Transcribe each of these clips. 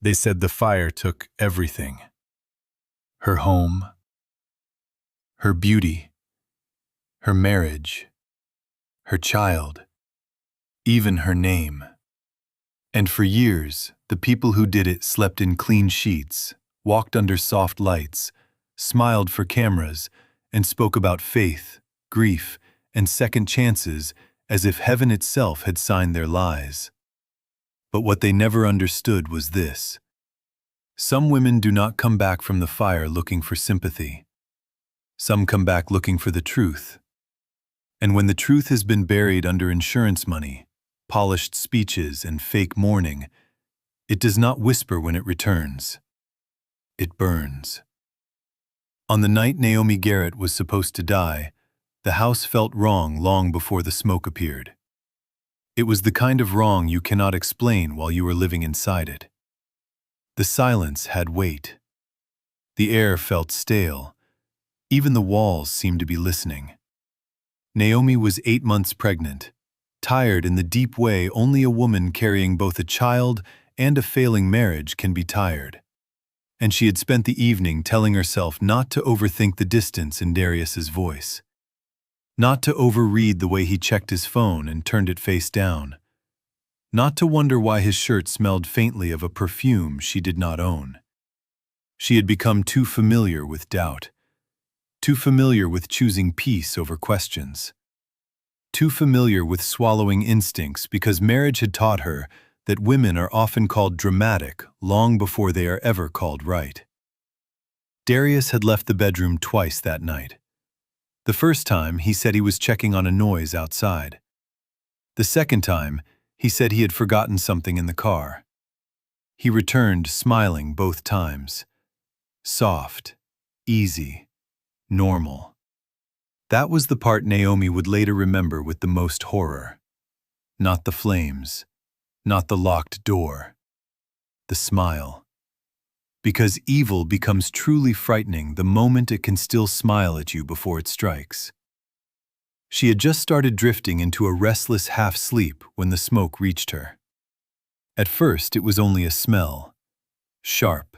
They said the fire took everything. Her home, her beauty, her marriage, her child, even her name. And for years, the people who did it slept in clean sheets, walked under soft lights, smiled for cameras, and spoke about faith, grief, and second chances as if heaven itself had signed their lies. But what they never understood was this. Some women do not come back from the fire looking for sympathy. Some come back looking for the truth. And when the truth has been buried under insurance money, polished speeches, and fake mourning, it does not whisper when it returns. It burns. On the night Naomi Garrett was supposed to die, the house felt wrong long before the smoke appeared. It was the kind of wrong you cannot explain while you are living inside it. The silence had weight. The air felt stale. Even the walls seemed to be listening. Naomi was 8 months pregnant, tired in the deep way only a woman carrying both a child and a failing marriage can be tired. And she had spent the evening telling herself not to overthink the distance in Darius's voice. Not to overread the way he checked his phone and turned it face down. Not to wonder why his shirt smelled faintly of a perfume she did not own. She had become too familiar with doubt. Too familiar with choosing peace over questions. Too familiar with swallowing instincts because marriage had taught her that women are often called dramatic long before they are ever called right. Darius had left the bedroom twice that night. The first time, he said he was checking on a noise outside. The second time, he said he had forgotten something in the car. He returned smiling both times. Soft, easy, normal. That was the part Naomi would later remember with the most horror. Not the flames, not the locked door, the smile. Because evil becomes truly frightening the moment it can still smile at you before it strikes. She had just started drifting into a restless half-sleep when the smoke reached her. At first, it was only a smell. Sharp,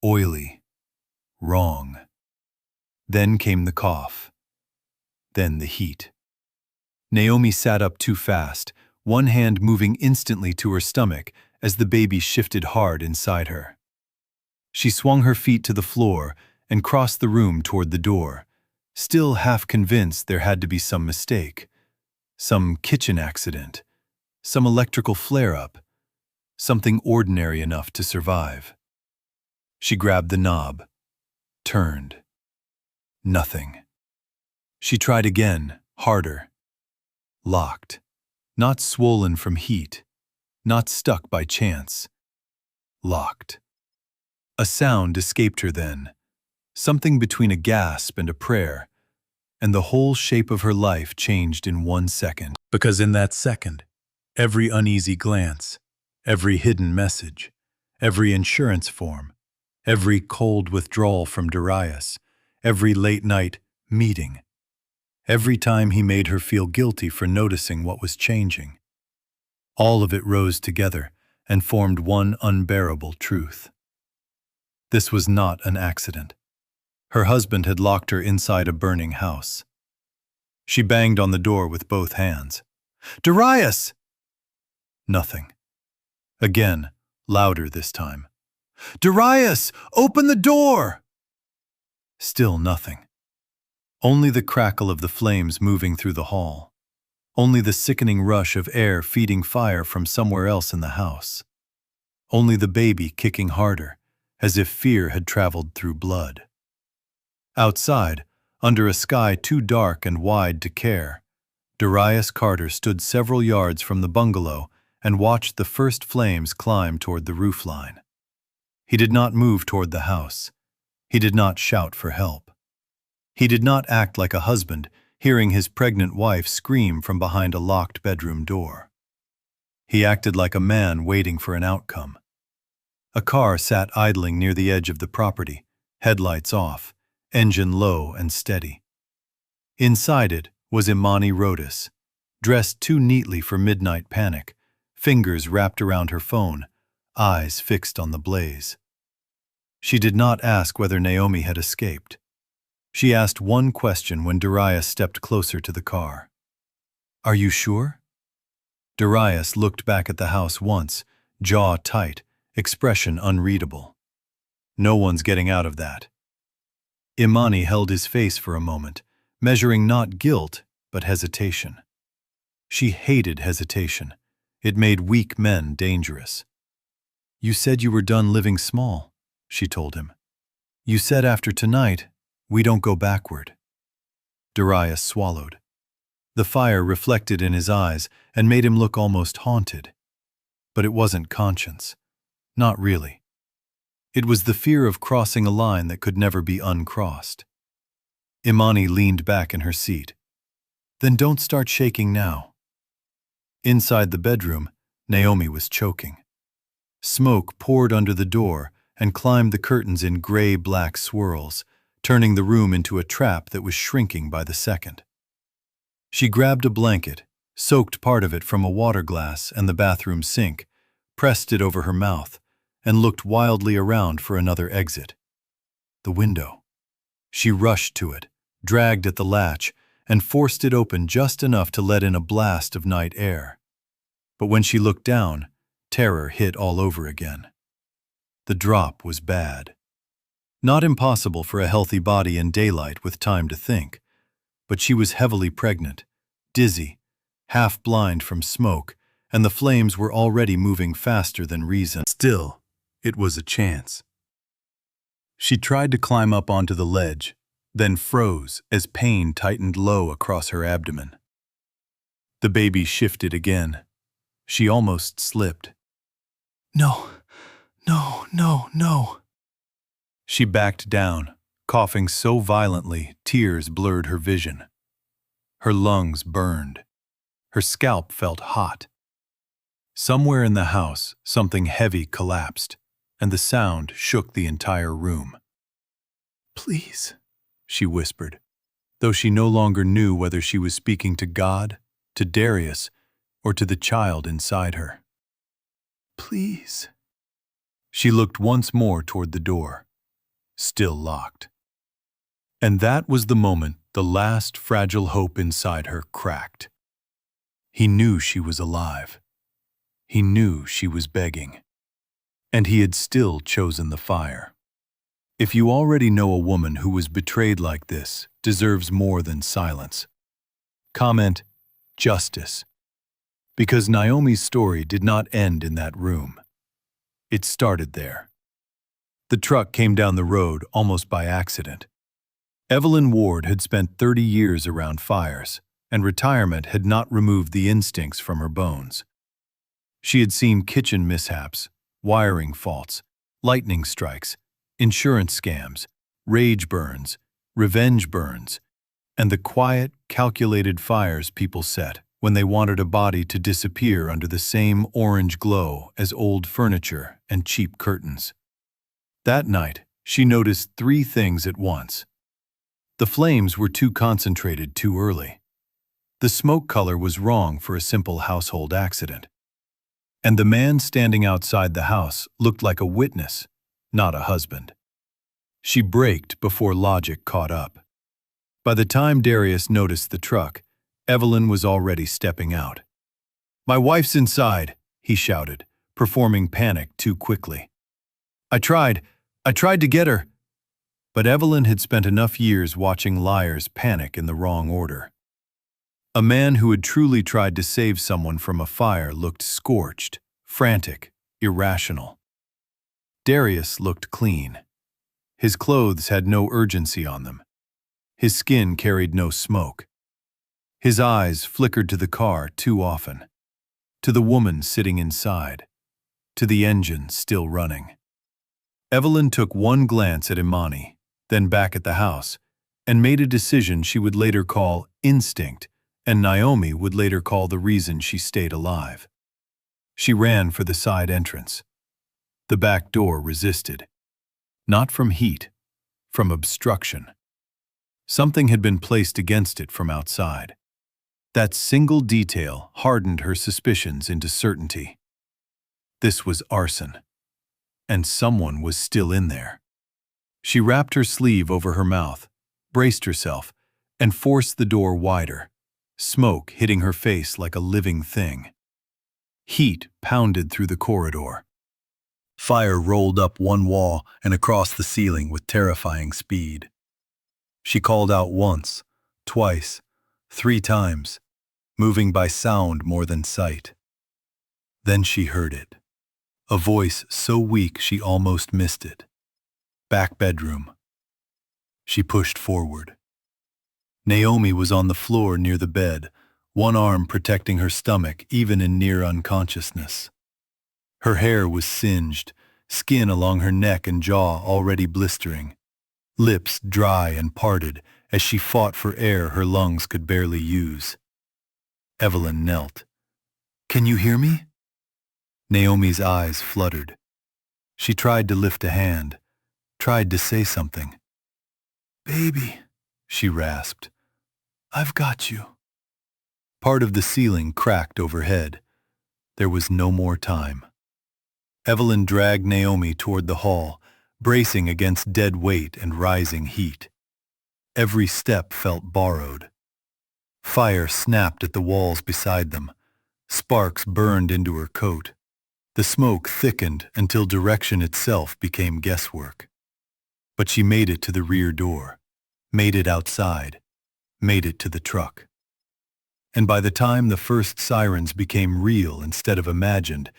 oily, wrong. Then came the cough. Then the heat. Naomi sat up too fast, one hand moving instantly to her stomach as the baby shifted hard inside her. She swung her feet to the floor and crossed the room toward the door, still half convinced there had to be some mistake, some kitchen accident, some electrical flare-up, something ordinary enough to survive. She grabbed the knob, turned. Nothing. She tried again, harder. Locked. Not swollen from heat, not stuck by chance. Locked. A sound escaped her then, something between a gasp and a prayer, and the whole shape of her life changed in 1 second. Because in that second, every uneasy glance, every hidden message, every insurance form, every cold withdrawal from Darius, every late-night meeting, every time he made her feel guilty for noticing what was changing, all of it rose together and formed one unbearable truth. This was not an accident. Her husband had locked her inside a burning house. She banged on the door with both hands. "Darius!" Nothing. Again, louder this time. "Darius, open the door!" Still nothing. Only the crackle of the flames moving through the hall. Only the sickening rush of air feeding fire from somewhere else in the house. Only the baby kicking harder, as if fear had traveled through blood. Outside, under a sky too dark and wide to care, Darius Carter stood several yards from the bungalow and watched the first flames climb toward the roofline. He did not move toward the house. He did not shout for help. He did not act like a husband hearing his pregnant wife scream from behind a locked bedroom door. He acted like a man waiting for an outcome. A car sat idling near the edge of the property, headlights off, engine low and steady. Inside it was Imani Rodas, dressed too neatly for midnight panic, fingers wrapped around her phone, eyes fixed on the blaze. She did not ask whether Naomi had escaped. She asked one question when Darius stepped closer to the car. "Are you sure?" Darius looked back at the house once, jaw tight, expression unreadable. "No one's getting out of that." Imani held his face for a moment, measuring not guilt, but hesitation. She hated hesitation. It made weak men dangerous. "You said you were done living small," she told him. "You said after tonight, we don't go backward." Darius swallowed. The fire reflected in his eyes and made him look almost haunted. But it wasn't conscience. Not really. It was the fear of crossing a line that could never be uncrossed. Imani leaned back in her seat. "Then don't start shaking now." Inside the bedroom, Naomi was choking. Smoke poured under the door and climbed the curtains in gray-black swirls, turning the room into a trap that was shrinking by the second. She grabbed a blanket, soaked part of it from a water glass and the bathroom sink, pressed it over her mouth, and looked wildly around for another exit. The window. She rushed to it, dragged at the latch, and forced it open just enough to let in a blast of night air. But when she looked down, terror hit all over again. The drop was bad. Not impossible for a healthy body in daylight with time to think, but she was heavily pregnant, dizzy, half blind from smoke, and the flames were already moving faster than reason. Still, it was a chance. She tried to climb up onto the ledge, then froze as pain tightened low across her abdomen. The baby shifted again. She almost slipped. "No, no, no, no." She backed down, coughing so violently tears blurred her vision. Her lungs burned. Her scalp felt hot. Somewhere in the house, something heavy collapsed, and the sound shook the entire room. "Please," she whispered, though she no longer knew whether she was speaking to God, to Darius, or to the child inside her. "Please." She looked once more toward the door, still locked. And that was the moment the last fragile hope inside her cracked. He knew she was alive. He knew she was begging. And he had still chosen the fire. If you already know a woman who was betrayed like this deserves more than silence, comment, "Justice." Because Naomi's story did not end in that room. It started there. The truck came down the road almost by accident. Evelyn Ward had spent 30 years around fires, and retirement had not removed the instincts from her bones. She had seen kitchen mishaps, wiring faults, lightning strikes, insurance scams, rage burns, revenge burns, and the quiet, calculated fires people set when they wanted a body to disappear under the same orange glow as old furniture and cheap curtains. That night, she noticed 3 things at once. The flames were too concentrated too early. The smoke color was wrong for a simple household accident. And the man standing outside the house looked like a witness, not a husband. She braked before logic caught up. By the time Darius noticed the truck, Evelyn was already stepping out. "My wife's inside," he shouted, performing panic too quickly. I tried to get her." But Evelyn had spent enough years watching liars panic in the wrong order. A man who had truly tried to save someone from a fire looked scorched, frantic, irrational. Darius looked clean. His clothes had no urgency on them. His skin carried no smoke. His eyes flickered to the car too often, to the woman sitting inside, to the engine still running. Evelyn took one glance at Imani, then back at the house, and made a decision she would later call instinct, and Naomi would later call the reason she stayed alive. She ran for the side entrance. The back door resisted. Not from heat, from obstruction. Something had been placed against it from outside. That single detail hardened her suspicions into certainty. This was arson. and someone was still in there. She wrapped her sleeve over her mouth, braced herself, and forced the door wider, smoke hitting her face like a living thing. Heat pounded through the corridor. Fire rolled up one wall and across the ceiling with terrifying speed. She called out once, twice, 3 times, moving by sound more than sight. Then she heard it. A voice so weak she almost missed it. Back bedroom. She pushed forward. Naomi was on the floor near the bed, one arm protecting her stomach even in near unconsciousness. Her hair was singed, skin along her neck and jaw already blistering, lips dry and parted as she fought for air her lungs could barely use. Evelyn knelt. "Can you hear me?" Naomi's eyes fluttered. She tried to lift a hand, tried to say something. "Baby," she rasped, "I've got you." Part of the ceiling cracked overhead. There was no more time. Evelyn dragged Naomi toward the hall, bracing against dead weight and rising heat. Every step felt borrowed. Fire snapped at the walls beside them. Sparks burned into her coat. The smoke thickened until direction itself became guesswork. But she made it to the rear door, made it outside, made it to the truck. And by the time the first sirens became real instead of imagined,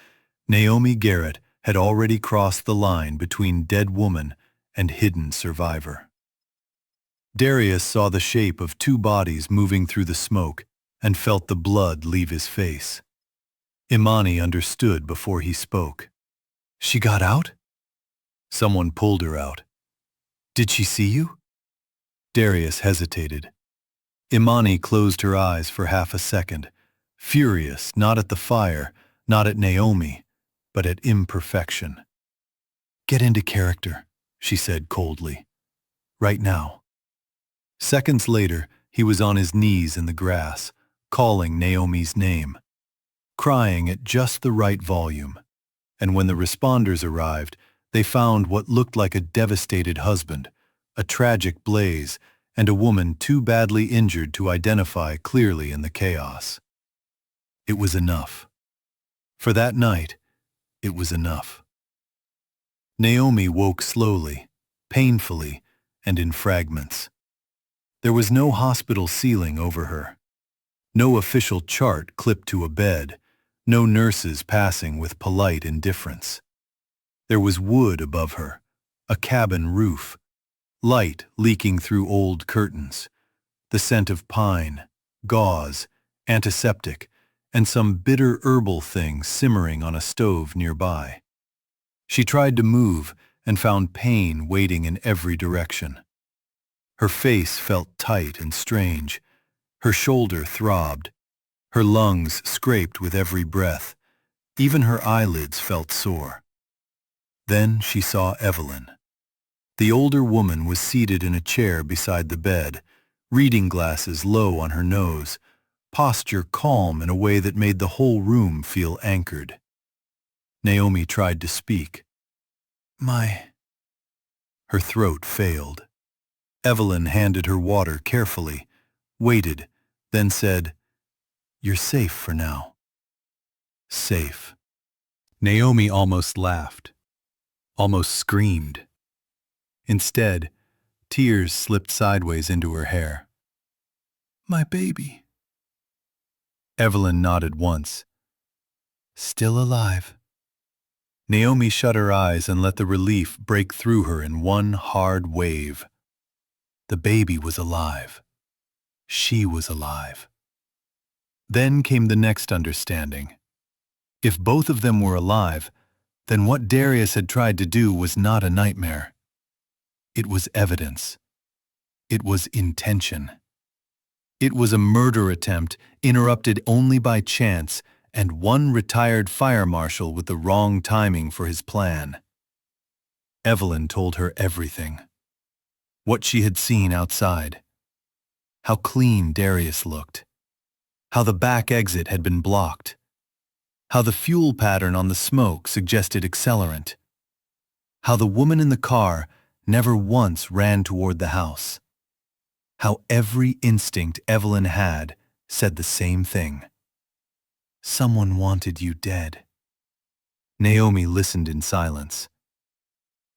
Naomi Garrett had already crossed the line between dead woman and hidden survivor. Darius saw the shape of 2 bodies moving through the smoke and felt the blood leave his face. Imani understood before he spoke. "She got out?" Someone pulled her out. "Did she see you?" Darius hesitated. Imani closed her eyes for half a second, furious not at the fire, not at Naomi, but at imperfection. "Get into character," she said coldly. "Right now." Seconds later, he was on his knees in the grass, calling Naomi's name, crying at just the right volume. And when the responders arrived, they found what looked like a devastated husband, a tragic blaze, and a woman too badly injured to identify clearly in the chaos. It was enough. For that night, it was enough. Naomi woke slowly, painfully, and in fragments. There was no hospital ceiling over her, no official chart clipped to a bed, no nurses passing with polite indifference. There was wood above her, a cabin roof, light leaking through old curtains, the scent of pine, gauze, antiseptic, and some bitter herbal thing simmering on a stove nearby. She tried to move and found pain waiting in every direction. Her face felt tight and strange. Her shoulder throbbed. Her lungs scraped with every breath. Even her eyelids felt sore. Then she saw Evelyn. The older woman was seated in a chair beside the bed, reading glasses low on her nose, posture calm in a way that made the whole room feel anchored. Naomi tried to speak. Her throat failed. Evelyn handed her water carefully, waited, then said, "You're safe for now." Safe. Naomi almost laughed, almost screamed. Instead, tears slipped sideways into her hair. "My baby." Evelyn nodded once. "Still alive." Naomi shut her eyes and let the relief break through her in one hard wave. The baby was alive. She was alive. Then came the next understanding. If both of them were alive, then what Darius had tried to do was not a nightmare. It was evidence. It was intention. It was a murder attempt interrupted only by chance and one retired fire marshal with the wrong timing for his plan. Evelyn told her everything. What she had seen outside. How clean Darius looked. How the back exit had been blocked. How the fuel pattern on the smoke suggested accelerant. How the woman in the car never once ran toward the house. How every instinct Evelyn had said the same thing. Someone wanted you dead. Naomi listened in silence.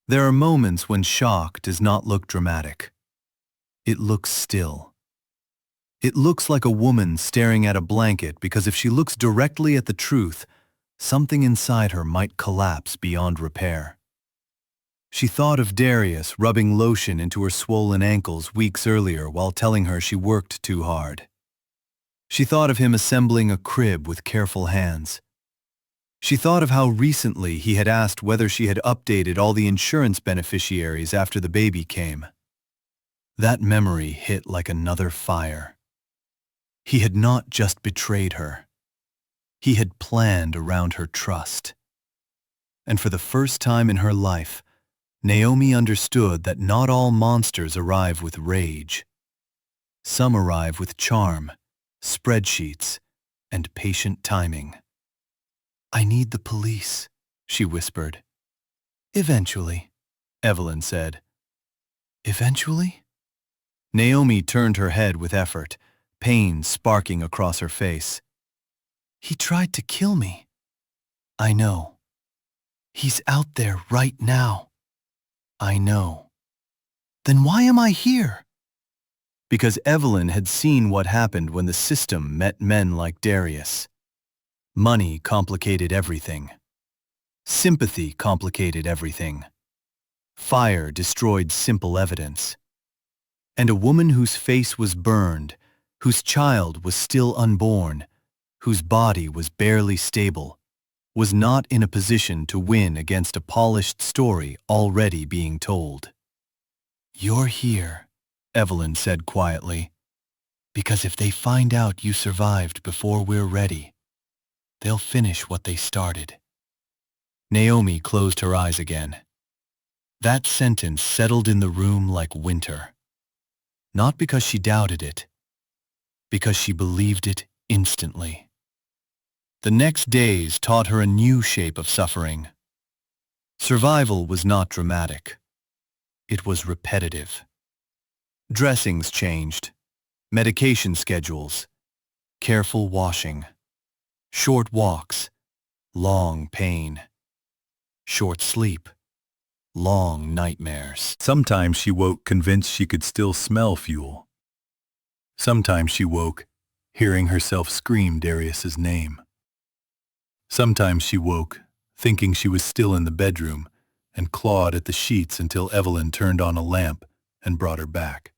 There are moments when shock does not look dramatic. It looks still. It looks like a woman staring at a blanket because if she looks directly at the truth, something inside her might collapse beyond repair. She thought of Darius rubbing lotion into her swollen ankles weeks earlier while telling her she worked too hard. She thought of him assembling a crib with careful hands. She thought of how recently he had asked whether she had updated all the insurance beneficiaries after the baby came. That memory hit like another fire. He had not just betrayed her. He had planned around her trust. And for the first time in her life, Naomi understood that not all monsters arrive with rage. Some arrive with charm, spreadsheets, and patient timing. I need the police, she whispered. Eventually, Evelyn said. Eventually? Naomi turned her head with effort, pain sparking across her face. He tried to kill me. I know. He's out there right now. I know. Then why am I here? Because Evelyn had seen what happened when the system met men like Darius. Money complicated everything. Sympathy complicated everything. Fire destroyed simple evidence. And a woman whose face was burned, whose child was still unborn, whose body was barely stable, was not in a position to win against a polished story already being told. You're here, Evelyn said quietly, because if they find out you survived before we're ready, they'll finish what they started. Naomi closed her eyes again. That sentence settled in the room like winter. Not because she doubted it, because she believed it instantly. The next days taught her a new shape of suffering. Survival was not dramatic. It was repetitive. Dressings changed, medication schedules, careful washing, short walks, long pain, short sleep, long nightmares. Sometimes she woke convinced she could still smell fuel. Sometimes she woke, hearing herself scream Darius's name. Sometimes she woke, thinking she was still in the bedroom, and clawed at the sheets until Evelyn turned on a lamp and brought her back.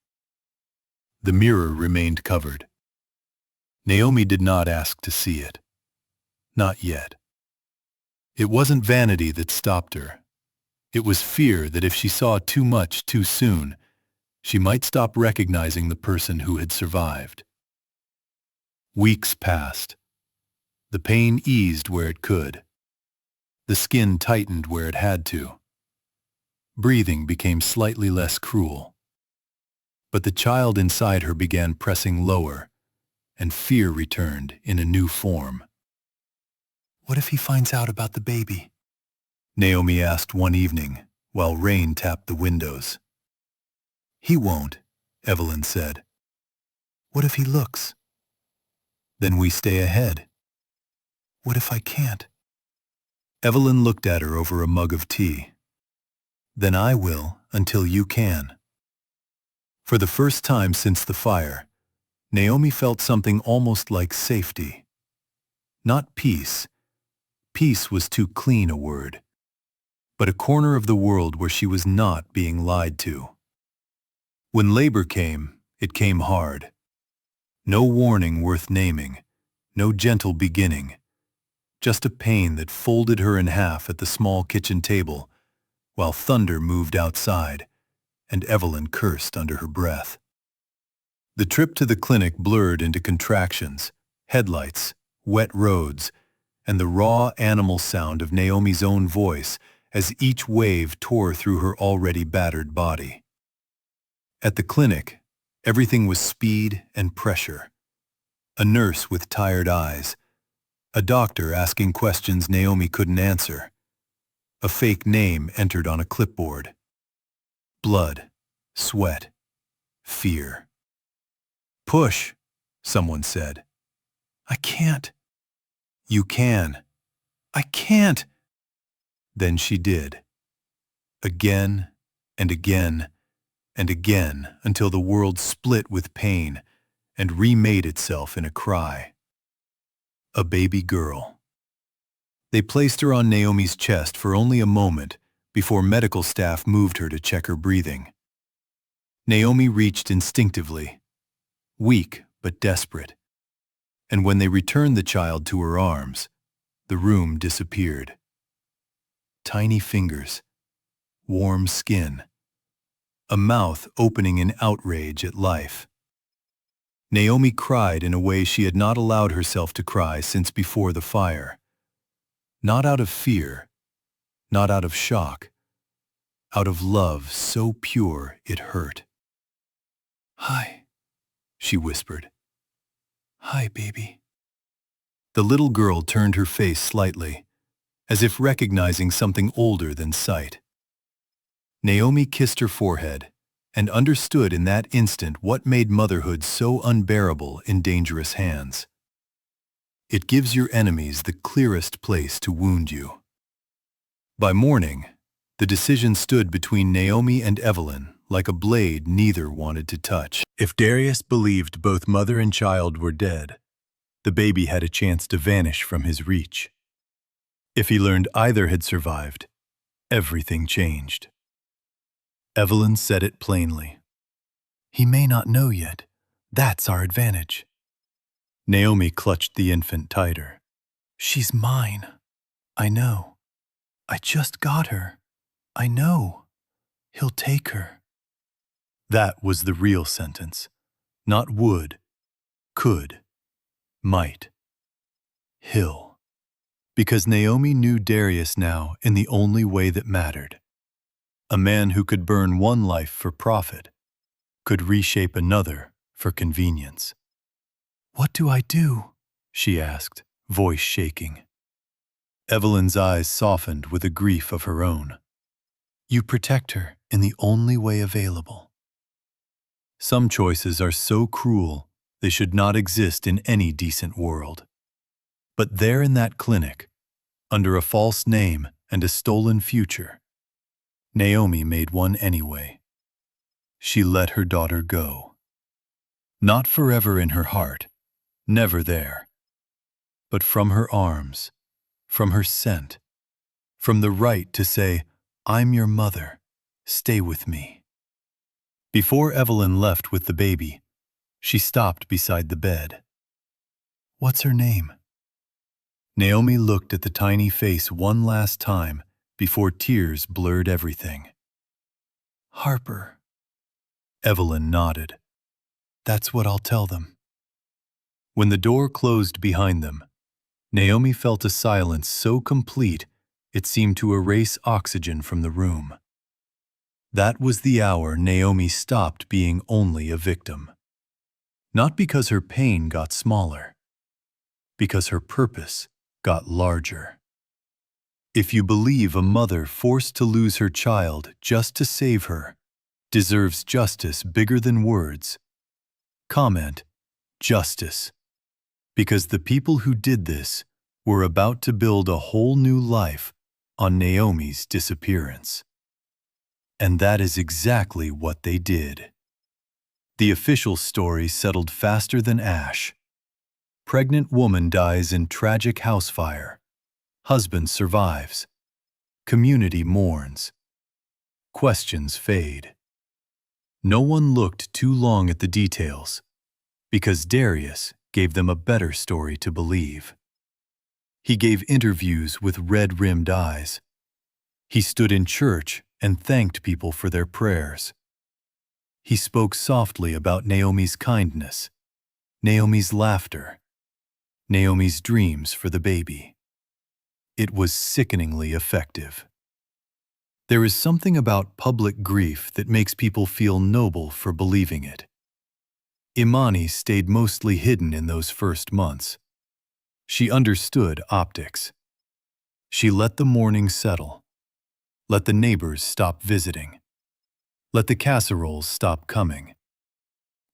The mirror remained covered. Naomi did not ask to see it. Not yet. It wasn't vanity that stopped her. It was fear that if she saw too much too soon, she might stop recognizing the person who had survived. Weeks passed. The pain eased where it could. The skin tightened where it had to. Breathing became slightly less cruel. But the child inside her began pressing lower, and fear returned in a new form. What if he finds out about the baby? Naomi asked one evening, while rain tapped the windows. He won't, Evelyn said. What if he looks? Then we stay ahead. What if I can't? Evelyn looked at her over a mug of tea. Then I will until you can. For the first time since the fire, Naomi felt something almost like safety. Not peace. Peace was too clean a word. But a corner of the world where she was not being lied to. When labor came, it came hard. No warning worth naming, no gentle beginning. Just a pain that folded her in half at the small kitchen table, while thunder moved outside, and Evelyn cursed under her breath. The trip to the clinic blurred into contractions, headlights, wet roads, and the raw animal sound of Naomi's own voice as each wave tore through her already battered body. At the clinic, everything was speed and pressure. A nurse with tired eyes, a doctor asking questions Naomi couldn't answer, A fake name entered on a clipboard. Blood, sweat, fear. "Push," someone said. "I can't." "You can." "I can't." Then she did. Again and again and again until the world split with pain and remade itself in a cry. A baby girl. They placed her on Naomi's chest for only a moment before medical staff moved her to check her breathing. Naomi reached instinctively, weak but desperate, and when they returned the child to her arms, the room disappeared. Tiny fingers, warm skin, a mouth opening in outrage at life. Naomi cried in a way she had not allowed herself to cry since before the fire. Not out of fear, not out of shock, out of love so pure it hurt. "Hi," she whispered. "Hi, baby." The little girl turned her face slightly, as if recognizing something older than sight. Naomi kissed her forehead and understood in that instant what made motherhood so unbearable in dangerous hands. It gives your enemies the clearest place to wound you. By morning, the decision stood between Naomi and Evelyn like a blade neither wanted to touch. If Darius believed both mother and child were dead, the baby had a chance to vanish from his reach. If he learned either had survived, everything changed. Evelyn said it plainly. "He may not know yet. That's our advantage." Naomi clutched the infant tighter. "She's mine. I know. I just got her. I know. He'll take her." That was the real sentence. Not would, could, might. He'll. Because Naomi knew Darius now in the only way that mattered. A man who could burn one life for profit, could reshape another for convenience. "What do I do?" she asked, voice shaking. Evelyn's eyes softened with a grief of her own. "You protect her in the only way available." Some choices are so cruel they should not exist in any decent world. But there in that clinic, under a false name and a stolen future, Naomi made one anyway. She let her daughter go. Not forever in her heart, never there, but from her arms, from her scent, from the right to say, "I'm your mother, stay with me." Before Evelyn left with the baby, she stopped beside the bed. "What's her name?" Naomi looked at the tiny face one last time before tears blurred everything. "Harper." Evelyn nodded. "That's what I'll tell them." When the door closed behind them, Naomi felt a silence so complete it seemed to erase oxygen from the room. That was the hour Naomi stopped being only a victim. Not because her pain got smaller, because her purpose got larger. If you believe a mother forced to lose her child just to save her deserves justice bigger than words, comment, "Justice," because the people who did this were about to build a whole new life on Naomi's disappearance. And that is exactly what they did. The official story settled faster than ash. Pregnant woman dies in tragic house fire. Husband survives. Community mourns. Questions fade. No one looked too long at the details, because Darius gave them a better story to believe. He gave interviews with red-rimmed eyes. He stood in church and thanked people for their prayers. He spoke softly about Naomi's kindness, Naomi's laughter, Naomi's dreams for the baby. It was sickeningly effective. There is something about public grief that makes people feel noble for believing it. Imani stayed mostly hidden in those first months. She understood optics. She let the mourning settle. Let the neighbors stop visiting. Let the casseroles stop coming.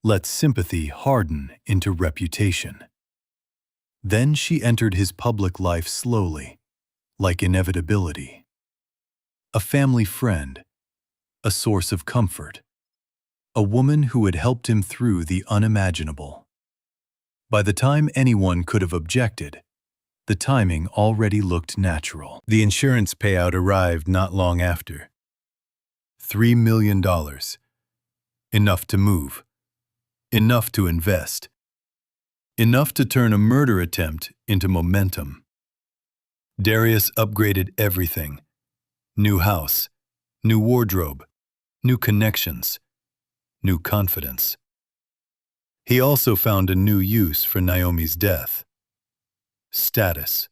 Let sympathy harden into reputation. Then she entered his public life slowly, like inevitability. A family friend, a source of comfort, a woman who had helped him through the unimaginable. By the time anyone could have objected, the timing already looked natural. The insurance payout arrived not long after. $3 million. Enough to move. Enough to invest. Enough to turn a murder attempt into momentum. Darius upgraded everything. New house, new wardrobe, new connections, new confidence. He also found a new use for Naomi's death. Status.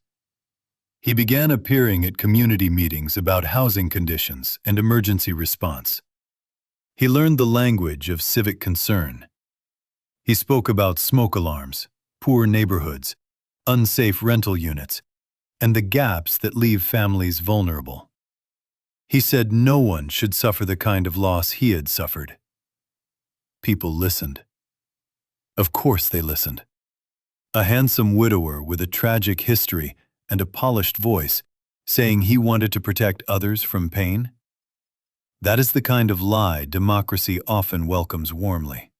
He began appearing at community meetings about housing conditions and emergency response. He learned the language of civic concern. He spoke about smoke alarms, poor neighborhoods, unsafe rental units, and the gaps that leave families vulnerable. He said no one should suffer the kind of loss he had suffered. People listened. Of course they listened. A handsome widower with a tragic history and a polished voice, saying he wanted to protect others from pain? That is the kind of lie democracy often welcomes warmly.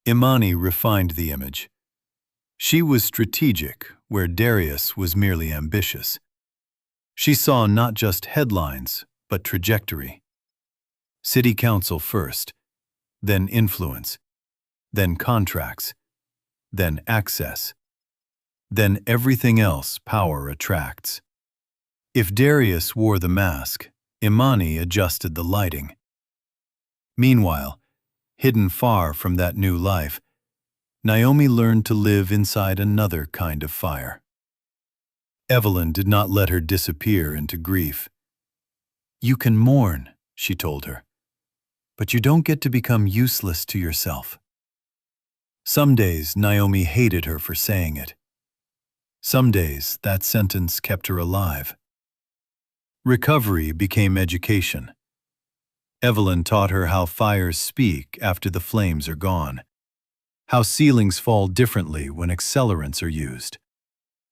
Imani refined the image. She was strategic, where Darius was merely ambitious. She saw not just headlines, but trajectory. City council first, then influence, then contracts, then access, then everything else power attracts. If Darius wore the mask, Imani adjusted the lighting. Meanwhile, hidden far from that new life, Naomi learned to live inside another kind of fire. Evelyn did not let her disappear into grief. "You can mourn," she told her, "but you don't get to become useless to yourself." Some days Naomi hated her for saying it. Some days that sentence kept her alive. Recovery became education. Evelyn taught her how fires speak after the flames are gone, how ceilings fall differently when accelerants are used,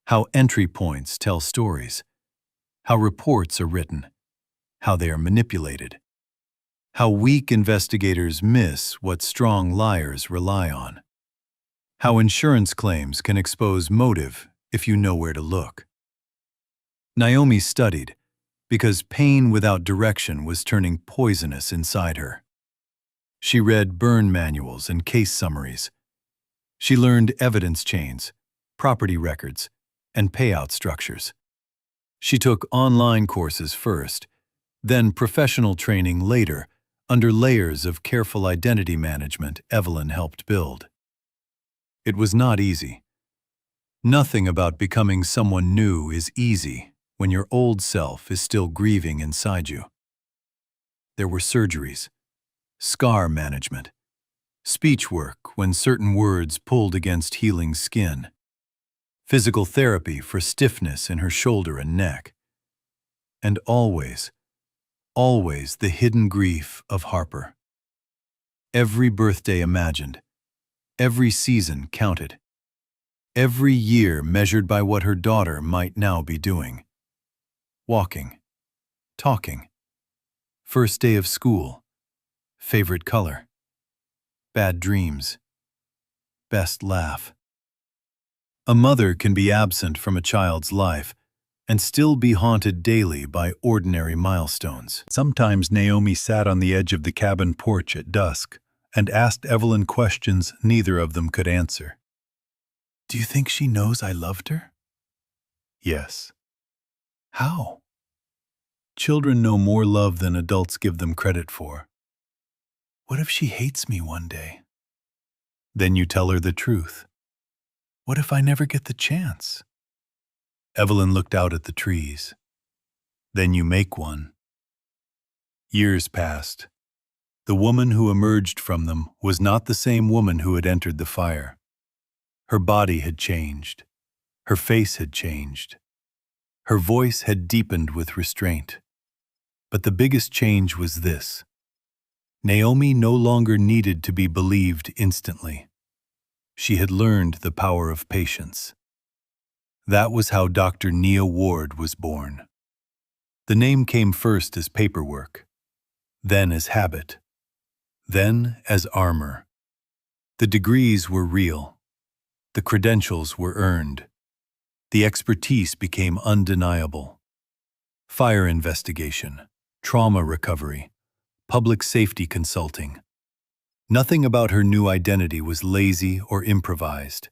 how entry points tell stories, how reports are written, how they are manipulated, how weak investigators miss what strong liars rely on, how insurance claims can expose motive if you know where to look. Naomi studied because pain without direction was turning poisonous inside her. She read burn manuals and case summaries. She learned evidence chains, property records, and payout structures. She took online courses first, then professional training later, under layers of careful identity management Evelyn helped build. It was not easy. Nothing about becoming someone new is easy when your old self is still grieving inside you. There were surgeries, scar management, speech work when certain words pulled against healing skin, physical therapy for stiffness in her shoulder and neck, and always the hidden grief of Harper. Every birthday imagined, every season counted, every year measured by what her daughter might now be doing. Walking, talking, first day of school, favorite color, bad dreams, best laugh. A mother can be absent from a child's life and still be haunted daily by ordinary milestones. Sometimes Naomi sat on the edge of the cabin porch at dusk and asked Evelyn questions neither of them could answer. "Do you think she knows I loved her?" "Yes." "How?" "Children know more love than adults give them credit for." "What if she hates me one day?" "Then you tell her the truth." "What if I never get the chance?" Evelyn looked out at the trees. "Then you make one." Years passed. The woman who emerged from them was not the same woman who had entered the fire. Her body had changed. Her face had changed. Her voice had deepened with restraint. But the biggest change was this. Naomi no longer needed to be believed instantly. She had learned the power of patience. That was how Dr. Nia Ward was born. The name came first as paperwork, then as habit, then as armor. The degrees were real. The credentials were earned. The expertise became undeniable. Fire investigation, trauma recovery, public safety consulting. Nothing about her new identity was lazy or improvised.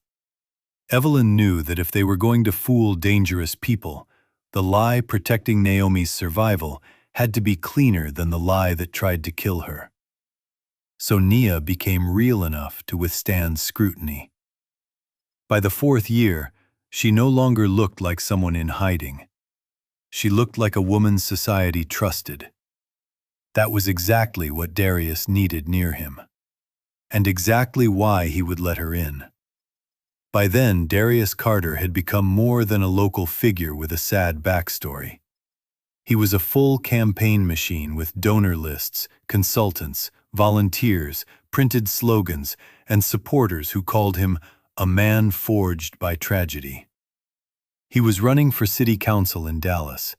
Evelyn knew that if they were going to fool dangerous people, the lie protecting Naomi's survival had to be cleaner than the lie that tried to kill her. So Nia became real enough to withstand scrutiny. By the 4th year, she no longer looked like someone in hiding. She looked like a woman society trusted. That was exactly what Darius needed near him, and exactly why he would let her in. By then, Darius Carter had become more than a local figure with a sad backstory. He was a full campaign machine with donor lists, consultants, volunteers, printed slogans, and supporters who called him a man forged by tragedy. He was running for city council in Dallas,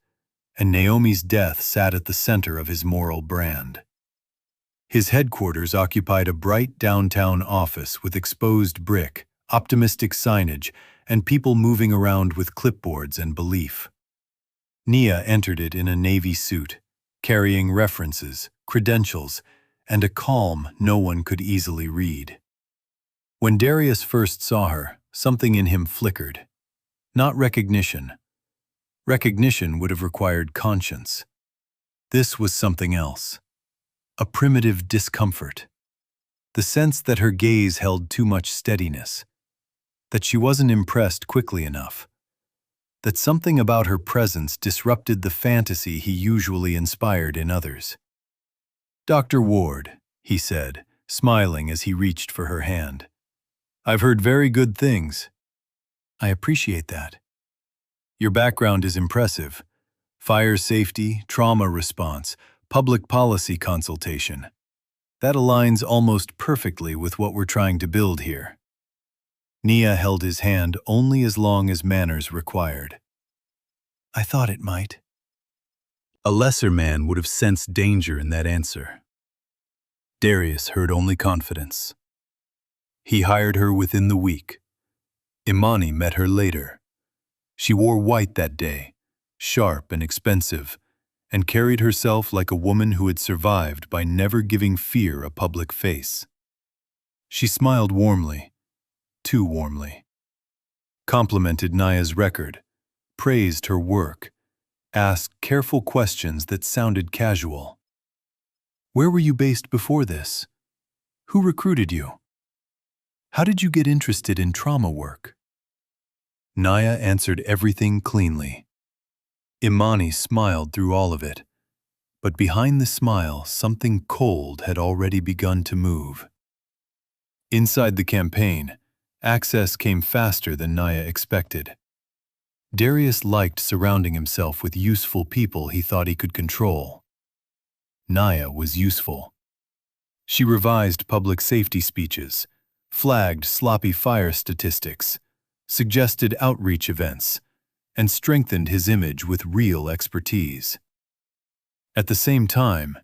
and Naomi's death sat at the center of his moral brand. His headquarters occupied a bright downtown office with exposed brick, optimistic signage, and people moving around with clipboards and belief. Nia entered it in a navy suit, carrying references, credentials, and a calm no one could easily read. When Darius first saw her, something in him flickered. Not recognition. Recognition would have required conscience. This was something else. A primitive discomfort. The sense that her gaze held too much steadiness. That she wasn't impressed quickly enough. That something about her presence disrupted the fantasy he usually inspired in others. "Dr. Ward," he said, smiling as he reached for her hand. "I've heard very good things." "I appreciate that. Your background is impressive. Fire safety, trauma response, public policy consultation. That aligns almost perfectly with what we're trying to build here." Nia held his hand only as long as manners required. "I thought it might." A lesser man would have sensed danger in that answer. Darius heard only confidence. He hired her within the week. Imani met her later. She wore white that day, sharp and expensive, and carried herself like a woman who had survived by never giving fear a public face. She smiled warmly, too warmly. Complimented Naya's record, praised her work, asked careful questions that sounded casual. "Where were you based before this? Who recruited you? How did you get interested in trauma work?" Naya answered everything cleanly. Imani smiled through all of it, but behind the smile, something cold had already begun to move. Inside the campaign, access came faster than Naya expected. Darius liked surrounding himself with useful people he thought he could control. Naya was useful. She revised public safety speeches, flagged sloppy fire statistics, suggested outreach events, and strengthened his image with real expertise. At the same time,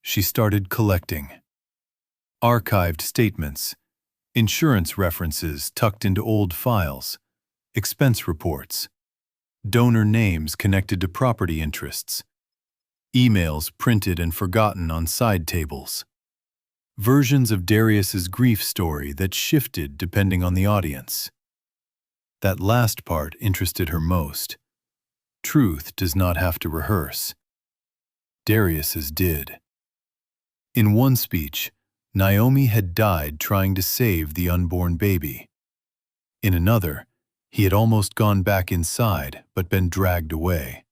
she started collecting. Archived statements, insurance references tucked into old files, expense reports, donor names connected to property interests, emails printed and forgotten on side tables, versions of Darius's grief story that shifted depending on the audience. That last part interested her most. Truth does not have to rehearse. Darius's did. In one speech, Naomi had died trying to save the unborn baby. In another, he had almost gone back inside but been dragged away.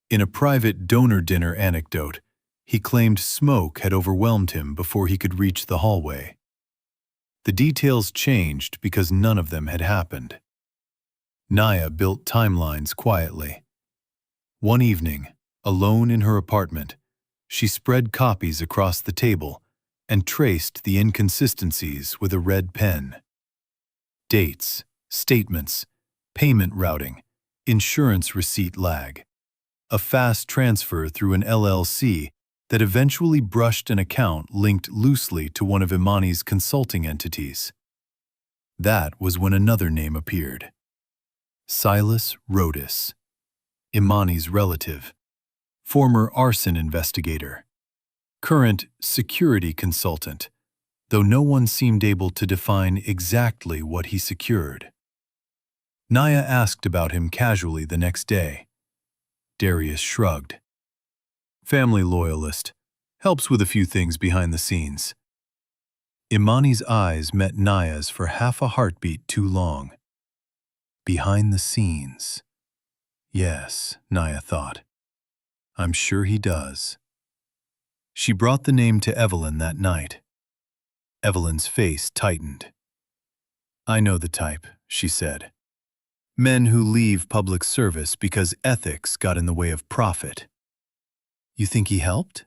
In a private donor dinner anecdote, he claimed smoke had overwhelmed him before he could reach the hallway. The details changed because none of them had happened. Naya built timelines quietly. One evening, Alone in her apartment, she spread copies across the table and traced the inconsistencies with a red pen. Dates, statements, payment routing, insurance receipt lag. A fast transfer through an LLC that eventually brushed an account linked loosely to one of Imani's consulting entities. That was when another name appeared. Silas Rodis, Imani's relative, former arson investigator, current security consultant, though no one seemed able to define exactly what he secured. Naya asked about him casually the next day. Darius shrugged. Family loyalist, helps with a few things behind the scenes. Imani's eyes met Naya's for half a heartbeat too long. Behind the scenes. Yes, Naya thought. I'm sure he does. She brought the name to Evelyn that night. Evelyn's face tightened. I know the type, she said. Men who leave public service because ethics got in the way of profit. You think he helped?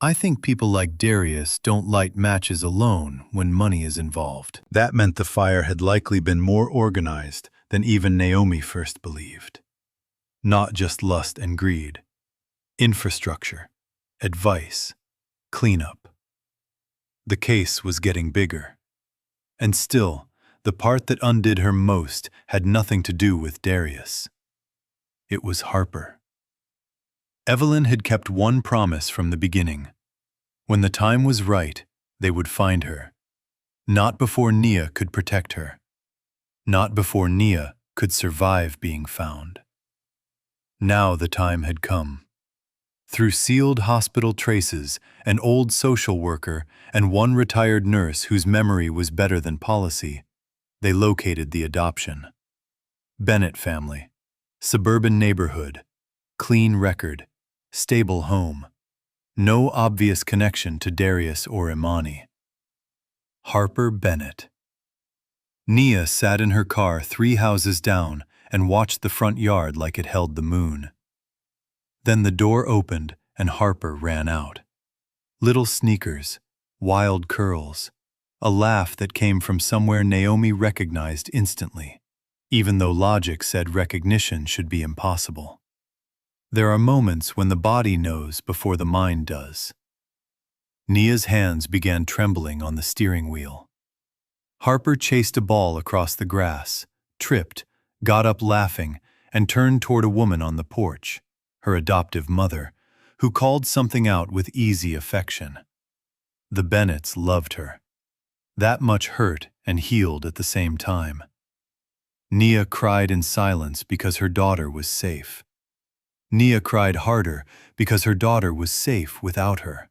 I think people like Darius don't light matches alone when money is involved. That meant the fire had likely been more organized than even Naomi first believed. Not just lust and greed. Infrastructure, advice, cleanup. The case was getting bigger. And still, the part that undid her most had nothing to do with Darius. It was Harper. Evelyn had kept one promise from the beginning. When the time was right, they would find her. Not before Nia could protect her. Not before Nia could survive being found. Now the time had come. Through sealed hospital traces, an old social worker, and one retired nurse whose memory was better than policy, they located the adoption. Bennett family, suburban neighborhood, clean record, stable home. No obvious connection to Darius or Imani. Harper Bennett. Nia sat in her car 3 houses down and watched the front yard like it held the moon. Then the door opened and Harper ran out. Little sneakers, wild curls, a laugh that came from somewhere Naomi recognized instantly, even though logic said recognition should be impossible. There are moments when the body knows before the mind does. Nia's hands began trembling on the steering wheel. Harper chased a ball across the grass, tripped, got up laughing, and turned toward a woman on the porch, her adoptive mother, who called something out with easy affection. The Bennetts loved her. That much hurt and healed at the same time. Nia cried in silence because her daughter was safe. Nia cried harder because her daughter was safe without her.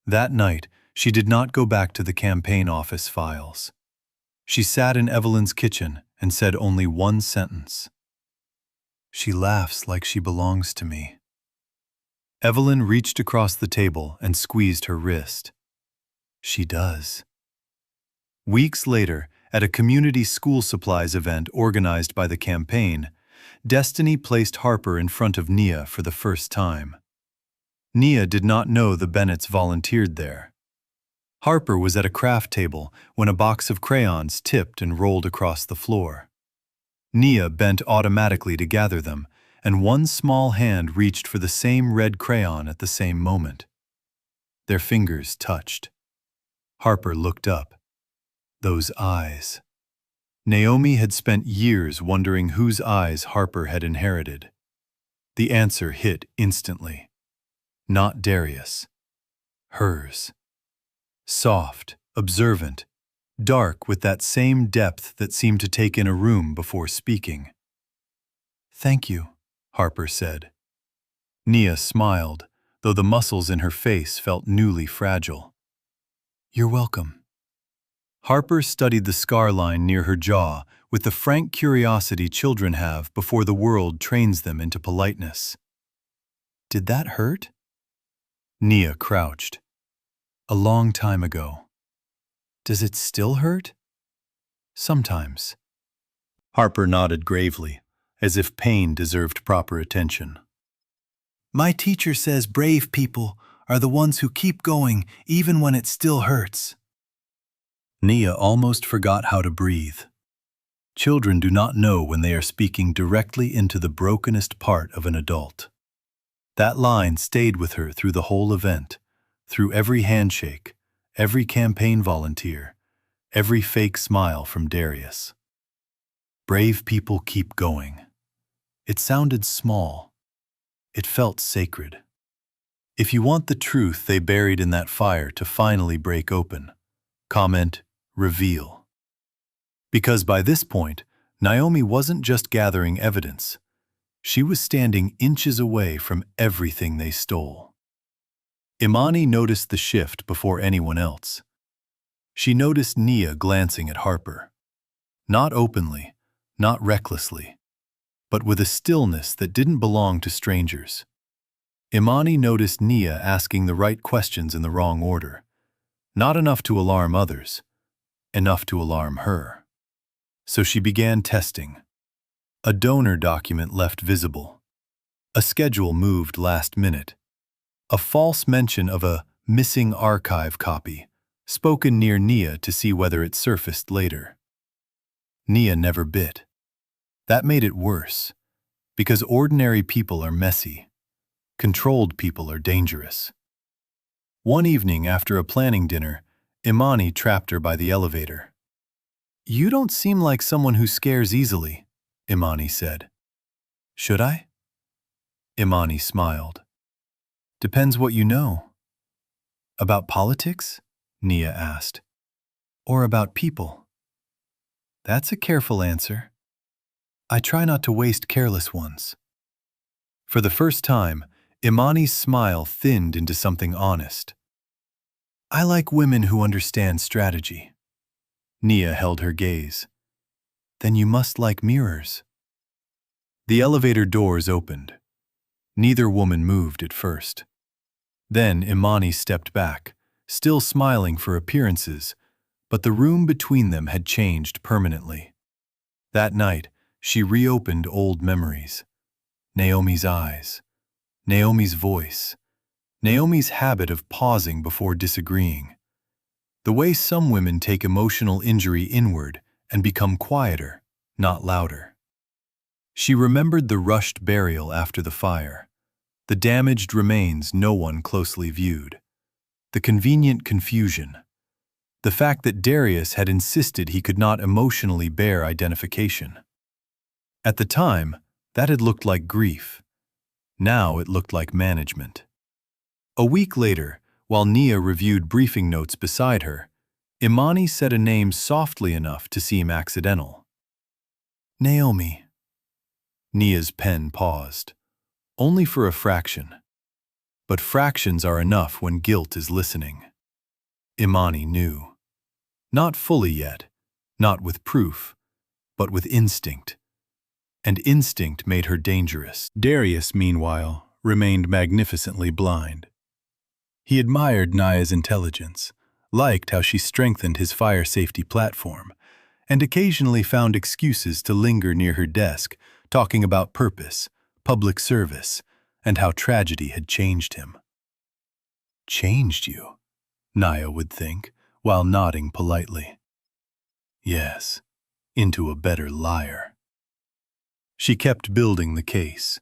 That night, she did not go back to the campaign office files. She sat in Evelyn's kitchen and said only one sentence. She laughs like she belongs to me. Evelyn reached across the table and squeezed her wrist. She does. Weeks later, at a community school supplies event organized by the campaign, Destiny placed Harper in front of Nia for the first time. Nia did not know the Bennetts volunteered there. Harper was at a craft table when a box of crayons tipped and rolled across the floor. Nia bent automatically to gather them, and one small hand reached for the same red crayon at the same moment. Their fingers touched. Harper looked up. Those eyes. Naomi had spent years wondering whose eyes Harper had inherited. The answer hit instantly. Not Darius. Hers. Soft, observant, dark with that same depth that seemed to take in a room before speaking. Thank you, Harper said. Nia smiled, though the muscles in her face felt newly fragile. You're welcome. Harper studied the scar line near her jaw with the frank curiosity children have before the world trains them into politeness. Did that hurt? Nia crouched. A long time ago. Does it still hurt? Sometimes. Harper nodded gravely, as if pain deserved proper attention. My teacher says brave people are the ones who keep going even when it still hurts. Nia almost forgot how to breathe. Children do not know when they are speaking directly into the brokenest part of an adult. That line stayed with her through the whole event, through every handshake, every campaign volunteer, every fake smile from Darius. Brave people keep going. It sounded small. It felt sacred. If you want the truth they buried in that fire to finally break open, comment, reveal. Because by this point, Naomi wasn't just gathering evidence. She was standing inches away from everything they stole. Imani noticed the shift before anyone else. She noticed Nia glancing at Harper. Not openly, not recklessly, but with a stillness that didn't belong to strangers. Imani noticed Nia asking the right questions in the wrong order. Not enough to alarm others, enough to alarm her. So she began testing. A donor document left visible. A schedule moved last minute. A false mention of a missing archive copy, spoken near Nia to see whether it surfaced later. Nia never bit. That made it worse, because ordinary people are messy. Controlled people are dangerous. One evening after a planning dinner, Imani trapped her by the elevator. "You don't seem like someone who scares easily," Imani said. "Should I?" Imani smiled. "Depends what you know." "About politics?" Nia asked. "Or about people?" "That's a careful answer." "I try not to waste careless ones." For the first time, Imani's smile thinned into something honest. "I like women who understand strategy." Nia held her gaze. "Then you must like mirrors." The elevator doors opened. Neither woman moved at first. Then Imani stepped back, still smiling for appearances, but the room between them had changed permanently. That night, she reopened old memories. Naomi's eyes, Naomi's voice, Naomi's habit of pausing before disagreeing. The way some women take emotional injury inward and become quieter, not louder. She remembered the rushed burial after the fire, the damaged remains no one closely viewed, the convenient confusion, the fact that Darius had insisted he could not emotionally bear identification. At the time, that had looked like grief. Now it looked like management. A week later, while Nia reviewed briefing notes beside her, Imani said a name softly enough to seem accidental. "Naomi." Nia's pen paused, only for a fraction. But fractions are enough when guilt is listening. Imani knew. Not fully yet, not with proof, but with instinct. And instinct made her dangerous. Darius, meanwhile, remained magnificently blind. He admired Nia's intelligence, liked how she strengthened his fire safety platform, and occasionally found excuses to linger near her desk, talking about purpose, public service, and how tragedy had changed him. "Changed you?" Nia would think, while nodding politely. "Yes, into a better liar." She kept building the case.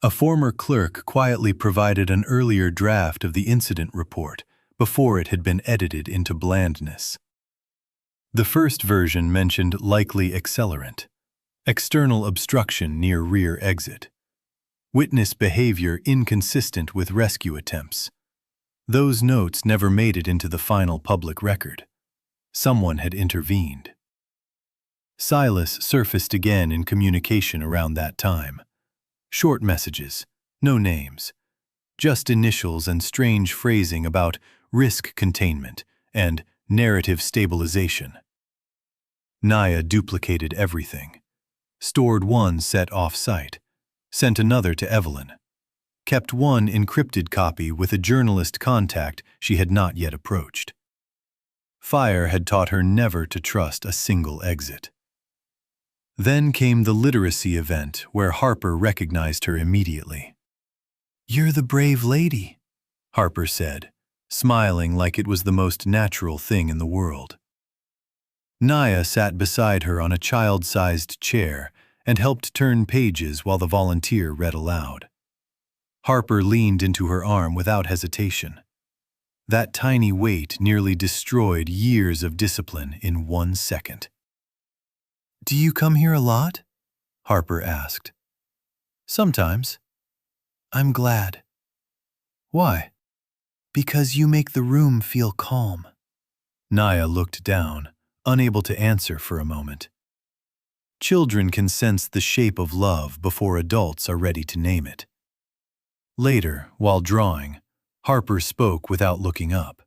A former clerk quietly provided an earlier draft of the incident report before it had been edited into blandness. The first version mentioned likely accelerant, external obstruction near rear exit, witness behavior inconsistent with rescue attempts. Those notes never made it into the final public record. Someone had intervened. Silas surfaced again in communication around that time. Short messages, no names, just initials and strange phrasing about risk containment and narrative stabilization. Nia duplicated everything, stored one set off-site, sent another to Evelyn, kept one encrypted copy with a journalist contact she had not yet approached. Fire had taught her never to trust a single exit. Then came the literacy event where Harper recognized her immediately. "You're the brave lady," Harper said, smiling like it was the most natural thing in the world. Naya sat beside her on a child-sized chair and helped turn pages while the volunteer read aloud. Harper leaned into her arm without hesitation. That tiny weight nearly destroyed years of discipline in 1 second. "Do you come here a lot?" Harper asked. "Sometimes." "I'm glad." "Why?" "Because you make the room feel calm." Naya looked down, unable to answer for a moment. Children can sense the shape of love before adults are ready to name it. Later, while drawing, Harper spoke without looking up.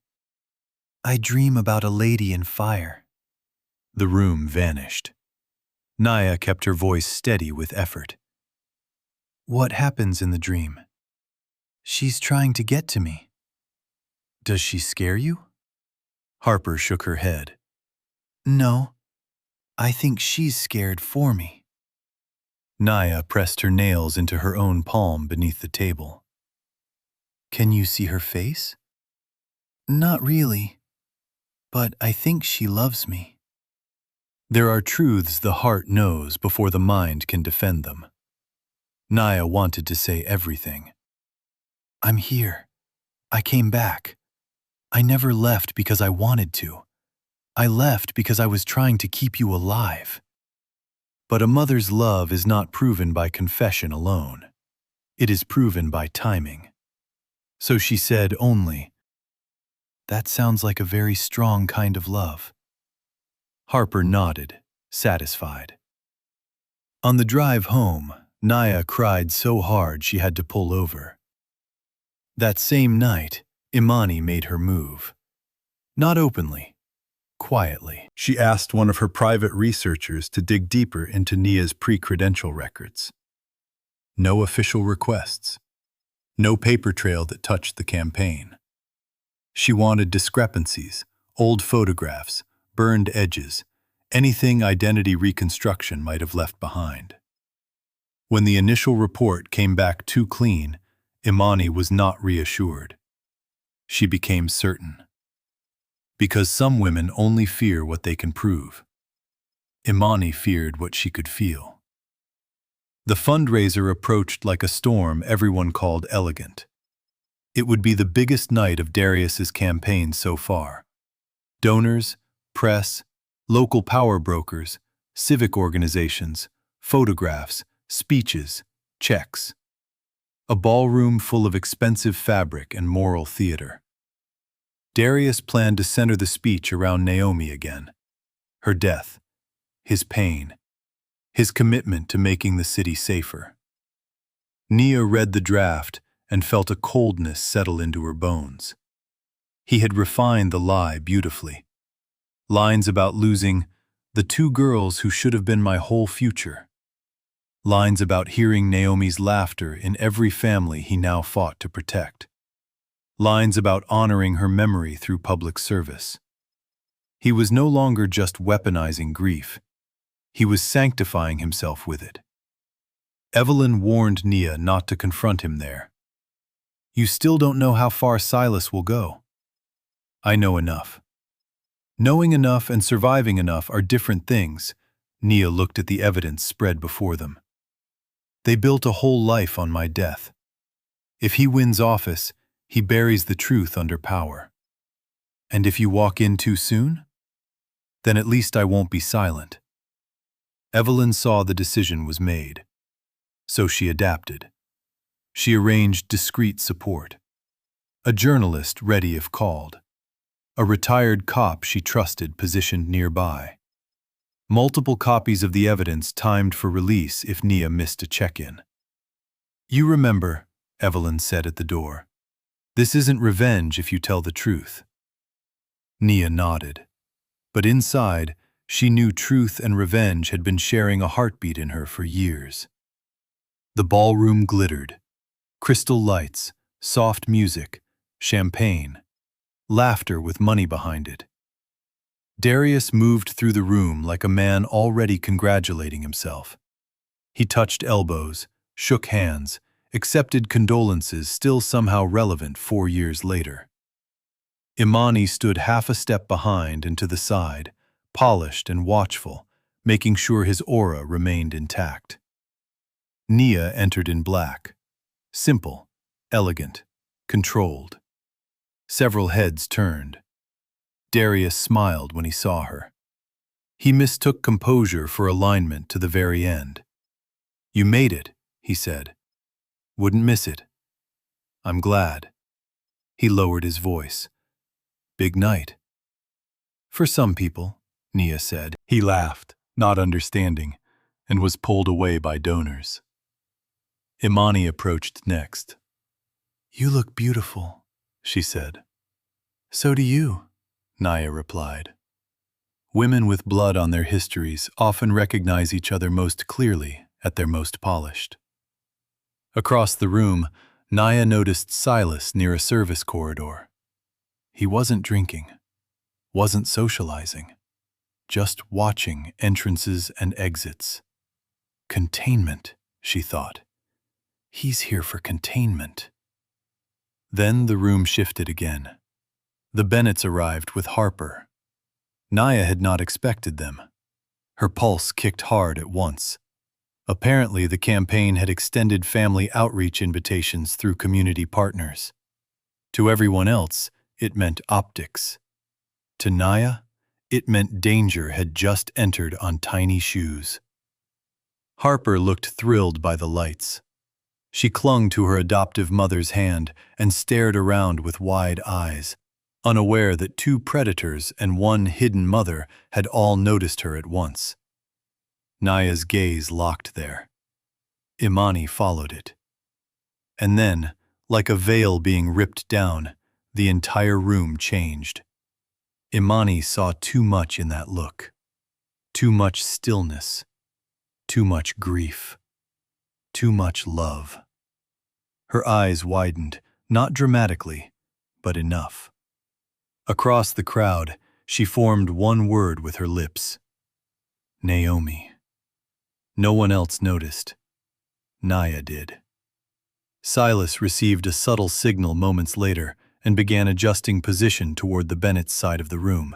"I dream about a lady in fire." The room vanished. Naya kept her voice steady with effort. "What happens in the dream?" "She's trying to get to me." "Does she scare you?" Harper shook her head. "No, I think she's scared for me." Naya pressed her nails into her own palm beneath the table. "Can you see her face?" "Not really, but I think she loves me." There are truths the heart knows before the mind can defend them. Naya wanted to say everything. "I'm here. I came back. I never left because I wanted to. I left because I was trying to keep you alive." But a mother's love is not proven by confession alone. It is proven by timing. So she said only, "That sounds like a very strong kind of love." Harper nodded, satisfied. On the drive home, Naya cried so hard she had to pull over. That same night, Imani made her move. Not openly, quietly. She asked one of her private researchers to dig deeper into Nia's pre-credential records. No official requests. No paper trail that touched the campaign. She wanted discrepancies, old photographs, burned edges, anything identity reconstruction might have left behind. When the initial report came back too clean, Imani was not reassured. She became certain. Because some women only fear what they can prove. Imani feared what she could feel. The fundraiser approached like a storm everyone called elegant. It would be the biggest night of Darius's campaign so far. Donors, press, local power brokers, civic organizations, photographs, speeches, checks. A ballroom full of expensive fabric and moral theater. Darius planned to center the speech around Naomi again. Her death, his pain, his commitment to making the city safer. Nia read the draft and felt a coldness settle into her bones. He had refined the lie beautifully. Lines about losing the 2 girls who should have been my whole future. Lines about hearing Naomi's laughter in every family he now fought to protect. Lines about honoring her memory through public service. He was no longer just weaponizing grief. He was sanctifying himself with it. Evelyn warned Nia not to confront him there. "You still don't know how far Silas will go." "I know enough." Knowing enough and surviving enough are different things. Nia looked at the evidence spread before them. "They built a whole life on my death. If he wins office, he buries the truth under power. And if you walk in too soon, then at least I won't be silent." Evelyn saw the decision was made. So she adapted. She arranged discreet support. A journalist ready if called. A retired cop she trusted positioned nearby. Multiple copies of the evidence timed for release if Nia missed a check-in. "You remember," Evelyn said at the door. "This isn't revenge if you tell the truth." Nia nodded. But inside, she knew truth and revenge had been sharing a heartbeat in her for years. The ballroom glittered. Crystal lights, soft music, champagne, laughter with money behind it. Darius moved through the room like a man already congratulating himself. He touched elbows, shook hands, accepted condolences still somehow relevant 4 years later. Imani stood half a step behind and to the side, polished and watchful, making sure his aura remained intact. Nia entered in black, simple, elegant, controlled. Several heads turned. Darius smiled when he saw her. He mistook composure for alignment to the very end. "You made it," he said. "Wouldn't miss it. I'm glad." He lowered his voice. "Big night." "For some people," Nia said. He laughed, not understanding, and was pulled away by donors. Imani approached next. "You look beautiful," she said. "So do you," Nia replied. Women with blood on their histories often recognize each other most clearly at their most polished. Across the room, Nia noticed Silas near a service corridor. He wasn't drinking, wasn't socializing, just watching entrances and exits. Containment, she thought. He's here for containment. Then the room shifted again. The Bennetts arrived with Harper. Nia had not expected them. Her pulse kicked hard at once. Apparently, the campaign had extended family outreach invitations through community partners. To everyone else, it meant optics. To Nia, it meant danger had just entered on tiny shoes. Harper looked thrilled by the lights. She clung to her adoptive mother's hand and stared around with wide eyes, unaware that 2 predators and 1 hidden mother had all noticed her at once. Nia's gaze locked there. Imani followed it. And then, like a veil being ripped down, the entire room changed. Imani saw too much in that look. Too much stillness. Too much grief. Too much love. Her eyes widened, not dramatically, but enough. Across the crowd, she formed one word with her lips. Naomi. No one else noticed. Nia did. Silas received a subtle signal moments later and began adjusting position toward the Bennetts' side of the room.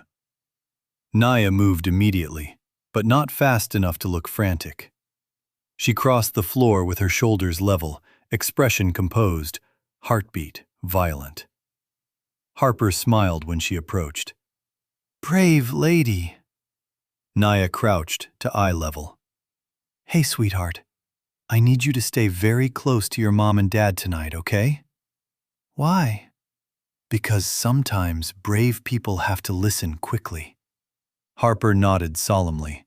Nia moved immediately, but not fast enough to look frantic. She crossed the floor with her shoulders level, expression composed, heartbeat violent. Harper smiled when she approached. "Brave lady." Nia crouched to eye level. "Hey, sweetheart. I need you to stay very close to your mom and dad tonight, okay?" "Why?" "Because sometimes brave people have to listen quickly." Harper nodded solemnly.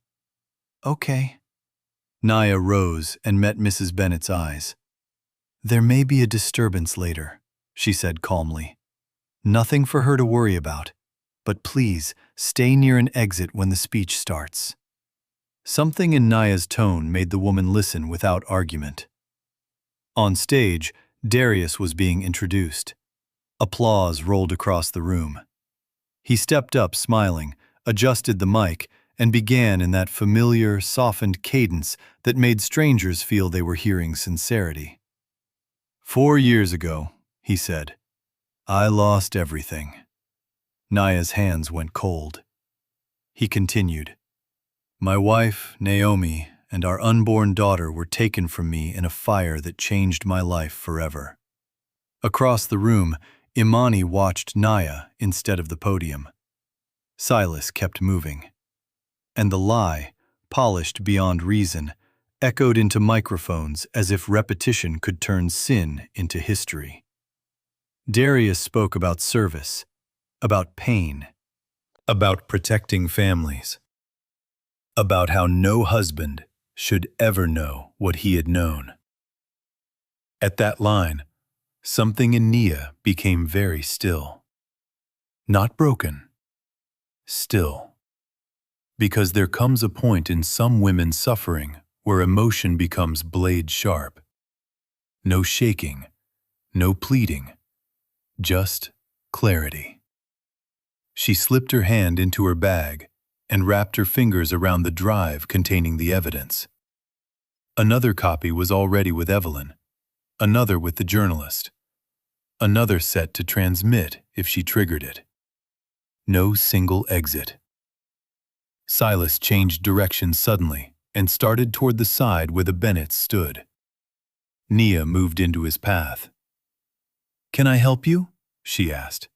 "Okay." Nia rose and met Mrs. Bennett's eyes. "There may be a disturbance later," she said calmly. "Nothing for her to worry about, but please stay near an exit when the speech starts." Something in Nia's tone made the woman listen without argument. On stage, Darius was being introduced. Applause rolled across the room. He stepped up smiling, adjusted the mic, and began in that familiar, softened cadence that made strangers feel they were hearing sincerity. "4 years ago," he said, "I lost everything." Nia's hands went cold. He continued, "My wife, Naomi, and our unborn daughter were taken from me in a fire that changed my life forever." Across the room, Imani watched Nia instead of the podium. Silas kept moving. And the lie, polished beyond reason, echoed into microphones as if repetition could turn sin into history. Darius spoke about service, about pain, about protecting families, about how no husband should ever know what he had known. At that line, something in Nia became very still. Not broken, still. Because there comes a point in some women's suffering where emotion becomes blade sharp. No shaking, no pleading, just clarity. She slipped her hand into her bag and wrapped her fingers around the drive containing the evidence. Another copy was already with Evelyn. another with the journalist, another set to transmit if she triggered it. No single exit. Silas changed direction suddenly and started toward the side where the Bennets stood. Nia moved into his path. "Can I help you?" she asked.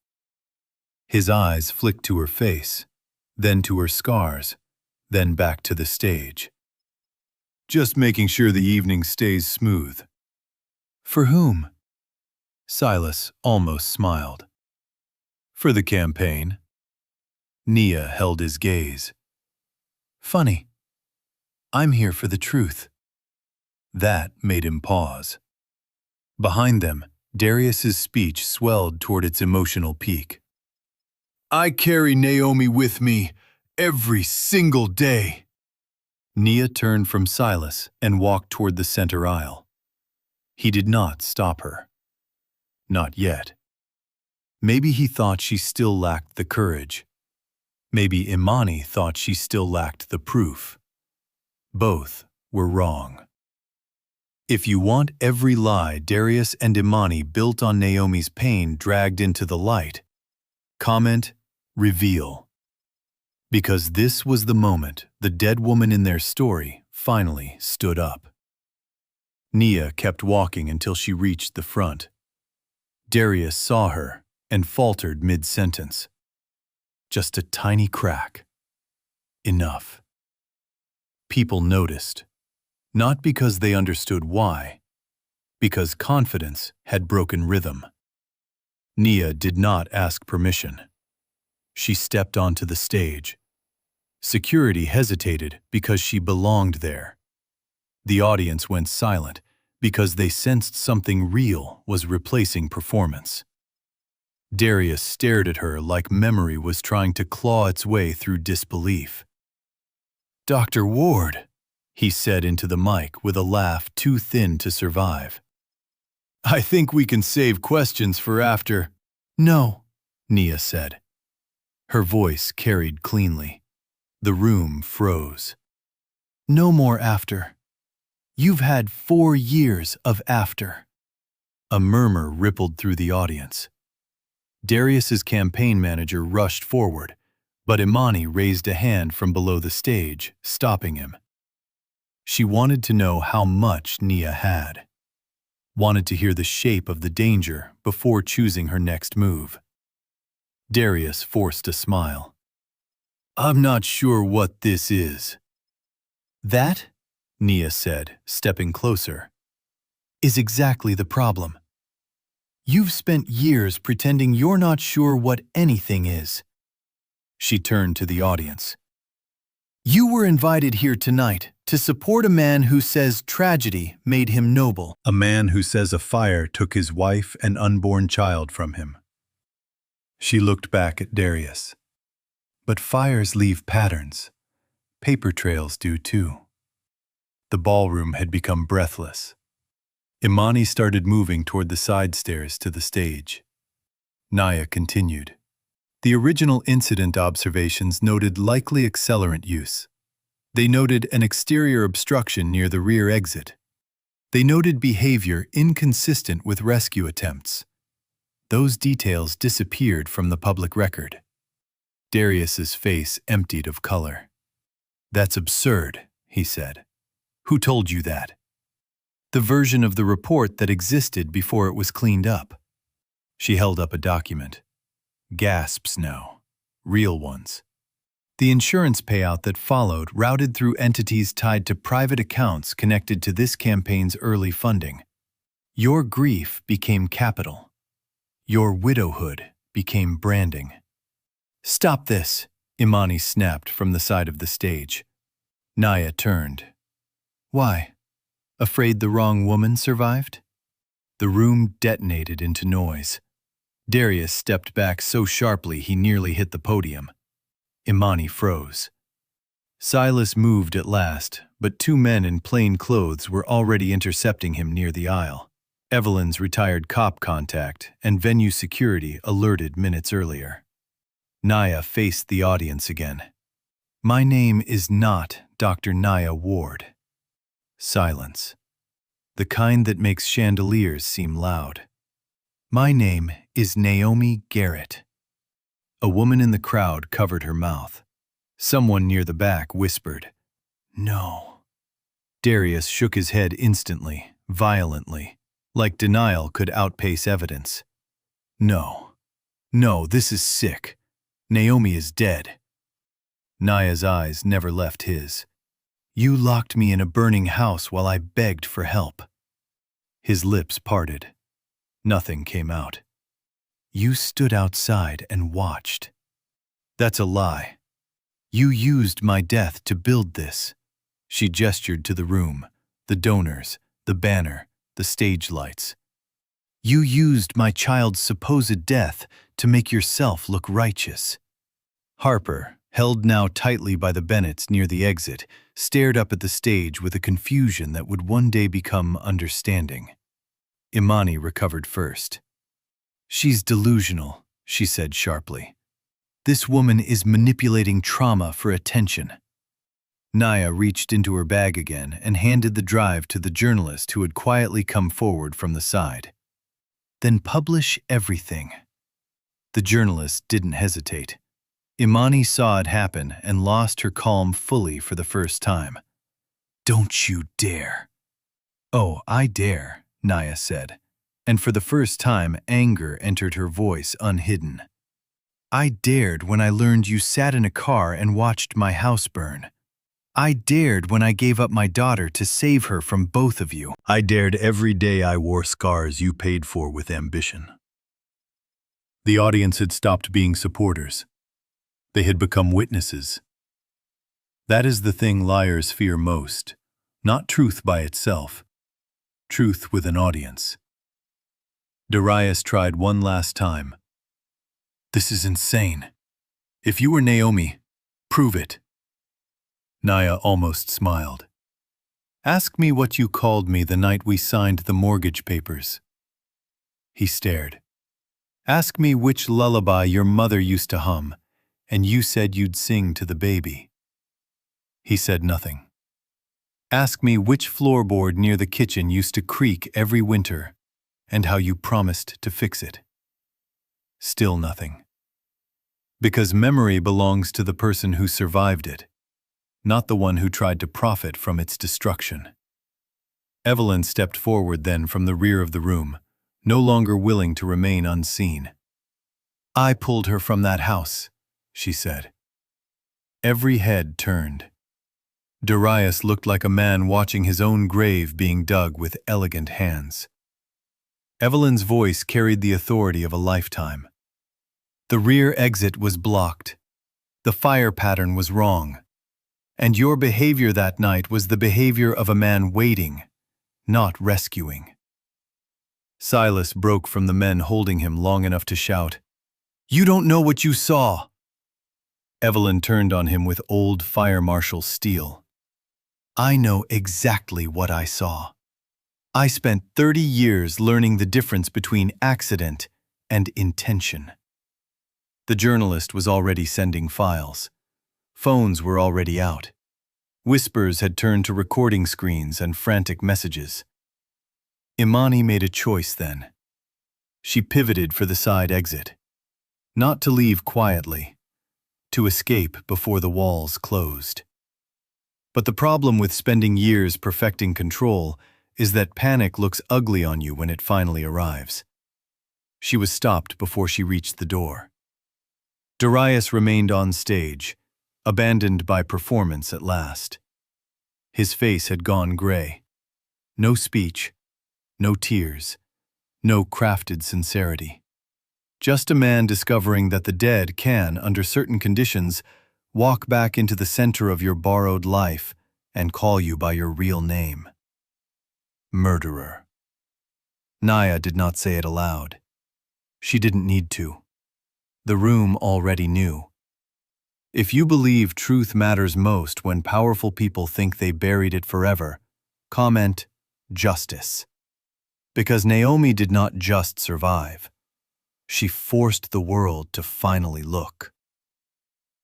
His eyes flicked to her face, then to her scars, then back to the stage. "Just making sure the evening stays smooth." "For whom?" Silas almost smiled. "For the campaign." Nia held his gaze. "Funny. I'm here for the truth." That made him pause. Behind them, Darius's speech swelled toward its emotional peak. "I carry Naomi with me every single day." Nia turned from Silas and walked toward the center aisle. He did not stop her. Not yet. Maybe he thought she still lacked the courage. Maybe Imani thought she still lacked the proof. Both were wrong. If you want every lie Darius and Imani built on Naomi's pain dragged into the light, comment, reveal. Because this was the moment the dead woman in their story finally stood up. Nia kept walking until she reached the front. Darius saw her and faltered mid-sentence. Just a tiny crack. Enough. People noticed. Not because they understood why, because confidence had broken rhythm. Nia did not ask permission. She stepped onto the stage. Security hesitated because she belonged there. The audience went silent because they sensed something real was replacing performance. Darius stared at her like memory was trying to claw its way through disbelief. "Dr. Ward," he said into the mic with a laugh too thin to survive. "I think we can save questions for after." "No," Nia said. Her voice carried cleanly. The room froze. "No more after. You've had 4 years of after." A murmur rippled through the audience. Darius's campaign manager rushed forward, but Imani raised a hand from below the stage, stopping him. She wanted to know how much Nia had. Wanted to hear the shape of the danger before choosing her next move. Darius forced a smile. "I'm not sure what this is." "That," Nia said, stepping closer, "is exactly the problem. You've spent years pretending you're not sure what anything is." She turned to the audience. "You were invited here tonight to support a man who says tragedy made him noble. A man who says a fire took his wife and unborn child from him." She looked back at Darius. "But fires leave patterns. Paper trails do too." The ballroom had become breathless. Imani started moving toward the side stairs to the stage. Nia continued. The original incident observations noted likely accelerant use. They noted an exterior obstruction near the rear exit. They noted behavior inconsistent with rescue attempts. Those details disappeared from the public record. Darius's face emptied of color. "That's absurd," he said. "Who told you that?" "The version of the report that existed before it was cleaned up." She held up a document. Gasps now. Real ones. The insurance payout that followed routed through entities tied to private accounts connected to this campaign's early funding. Your grief became capital. Your widowhood became branding. "Stop this," Imani snapped from the side of the stage. Nia turned. "Why? Afraid the wrong woman survived?" The room detonated into noise. Darius stepped back so sharply he nearly hit the podium. Imani froze. Silas moved at last, but 2 men in plain clothes were already intercepting him near the aisle. Evelyn's retired cop contact and venue security alerted minutes earlier. Nia faced the audience again. "My name is not Dr. Nia Ward." Silence. the kind that makes chandeliers seem loud. "My name is Naomi Garrett." A woman in the crowd covered her mouth. Someone near the back whispered, "No." Darius shook his head instantly, violently, like denial could outpace evidence. "No. No, this is sick. Naomi is dead." Naya's eyes never left his. "You locked me in a burning house while I begged for help." His lips parted. Nothing came out. "You stood outside and watched." "That's a lie. You used my death to build this." She gestured to the room, the donors, the banner, the stage lights. "You used my child's supposed death to make yourself look righteous." Harper, held now tightly by the Bennetts near the exit, stared up at the stage with a confusion that would one day become understanding. Imani recovered first. "She's delusional," she said sharply. "This woman is manipulating trauma for attention." Naya reached into her bag again and handed the drive to the journalist who had quietly come forward from the side. "Then publish everything." The journalist didn't hesitate. Imani saw it happen and lost her calm fully for the first time. "Don't you dare." "Oh, I dare," Naya said, and for the first time anger entered her voice unhidden. "I dared when I learned you sat in a car and watched my house burn. I dared when I gave up my daughter to save her from both of you. I dared every day I wore scars you paid for with ambition." The audience had stopped being supporters. They had become witnesses. That is the thing liars fear most, not truth by itself, truth with an audience. Darius tried one last time. "This is insane. If you were Naomi, prove it." Naya almost smiled. "Ask me what you called me the night we signed the mortgage papers." He stared. "Ask me which lullaby your mother used to hum, and you said you'd sing to the baby." He said nothing. "Ask me which floorboard near the kitchen used to creak every winter, and how you promised to fix it." Still nothing. Because memory belongs to the person who survived it, not the one who tried to profit from its destruction. Evelyn stepped forward then from the rear of the room, no longer willing to remain unseen. "I pulled her from that house," she said. Every head turned. Darius looked like a man watching his own grave being dug with elegant hands. Evelyn's voice carried the authority of a lifetime. "The rear exit was blocked. The fire pattern was wrong. And your behavior that night was the behavior of a man waiting, not rescuing." Silas broke from the men holding him long enough to shout, "You don't know what you saw!" Evelyn turned on him with old fire marshal steel. "I know exactly what I saw. I spent 30 years learning the difference between accident and intention." The journalist was already sending files. Phones were already out. Whispers had turned to recording screens and frantic messages. Imani made a choice then. She pivoted for the side exit. Not to leave quietly, to escape before the walls closed. But the problem with spending years perfecting control is that panic looks ugly on you when it finally arrives. She was stopped before she reached the door. Darius remained on stage, abandoned by performance at last. His face had gone gray. No speech, no tears, no crafted sincerity. Just a man discovering that the dead can, under certain conditions, walk back into the center of your borrowed life and call you by your real name. Murderer. Naya did not say it aloud. She didn't need to. The room already knew. If you believe truth matters most when powerful people think they buried it forever, comment, justice. Because Naomi did not just survive. She forced the world to finally look.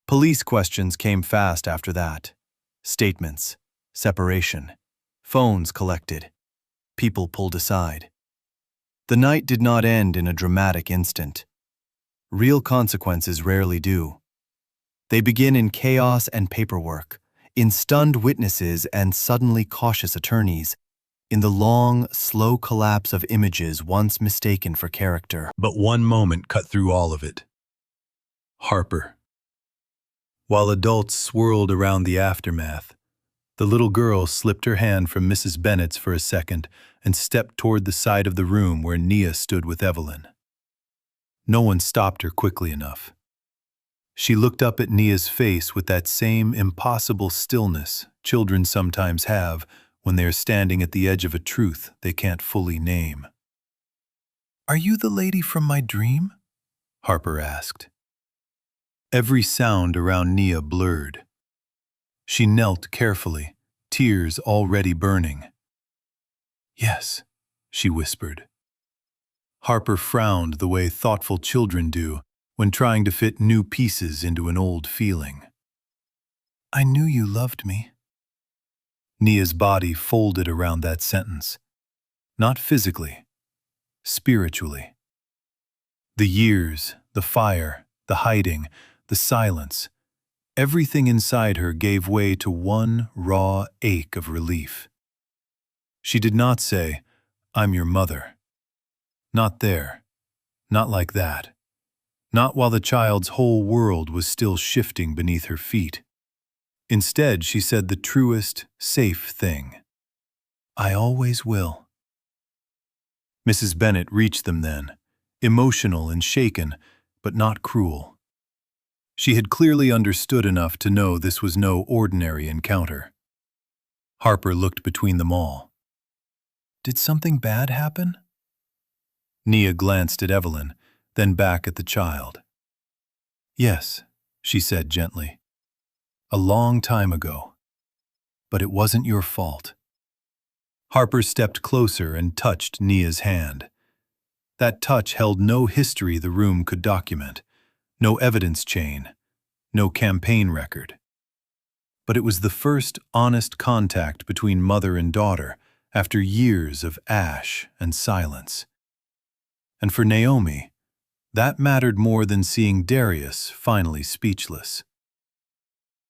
Police questions came fast after that. Statements, separation, phones collected. people pulled aside. The night did not end in a dramatic instant. Real consequences rarely do. They begin in chaos and paperwork, in stunned witnesses and suddenly cautious attorneys, in the long, slow collapse of images once mistaken for character. But one moment cut through all of it. Harper. While adults swirled around the aftermath, the little girl slipped her hand from Mrs. Bennet's for a second and stepped toward the side of the room where Nia stood with Evelyn. No one stopped her quickly enough. She looked up at Nia's face with that same impossible stillness children sometimes have when they are standing at the edge of a truth they can't fully name. "Are you the lady from my dream?" Harper asked. Every sound around Nia blurred. She knelt carefully, tears already burning. "Yes," she whispered. Harper frowned the way thoughtful children do when trying to fit new pieces into an old feeling. "I knew you loved me." Nia's body folded around that sentence. Not physically, spiritually. The years, the fire, the hiding, the silence, everything inside her gave way to one raw ache of relief. She did not say, "I'm your mother." Not there. Not like that. Not while the child's whole world was still shifting beneath her feet. Instead, she said the truest, safe thing. "I always will." Mrs. Bennet reached them then, emotional and shaken, but not cruel. She had clearly understood enough to know this was no ordinary encounter. Harper looked between them all. "Did something bad happen?" Nia glanced at Evelyn, then back at the child. "Yes," she said gently. "A long time ago. But it wasn't your fault." Harper stepped closer and touched Nia's hand. That touch held no history the room could document, no evidence chain, no campaign record. But it was the first honest contact between mother and daughter after years of ash and silence. And for Naomi, that mattered more than seeing Darius finally speechless.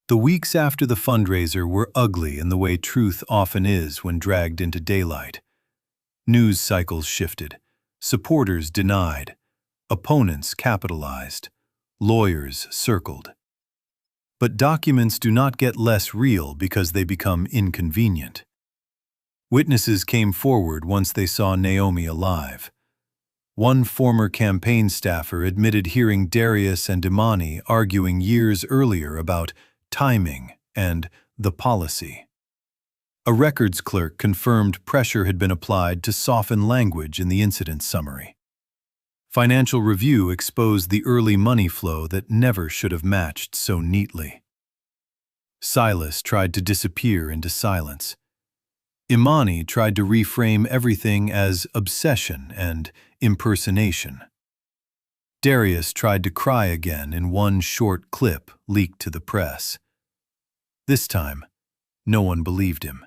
The weeks after the fundraiser were ugly in the way truth often is when dragged into daylight. News cycles shifted, supporters denied, opponents capitalized, lawyers circled. But documents do not get less real because they become inconvenient. Witnesses came forward once they saw Naomi alive. One former campaign staffer admitted hearing Darius and Imani arguing years earlier about timing and the policy. A records clerk confirmed pressure had been applied to soften language in the incident summary. Financial Review exposed the early money flow that never should have matched so neatly. Silas tried to disappear into silence. Imani tried to reframe everything as obsession and impersonation. Darius tried to cry again in one short clip leaked to the press. This time, no one believed him.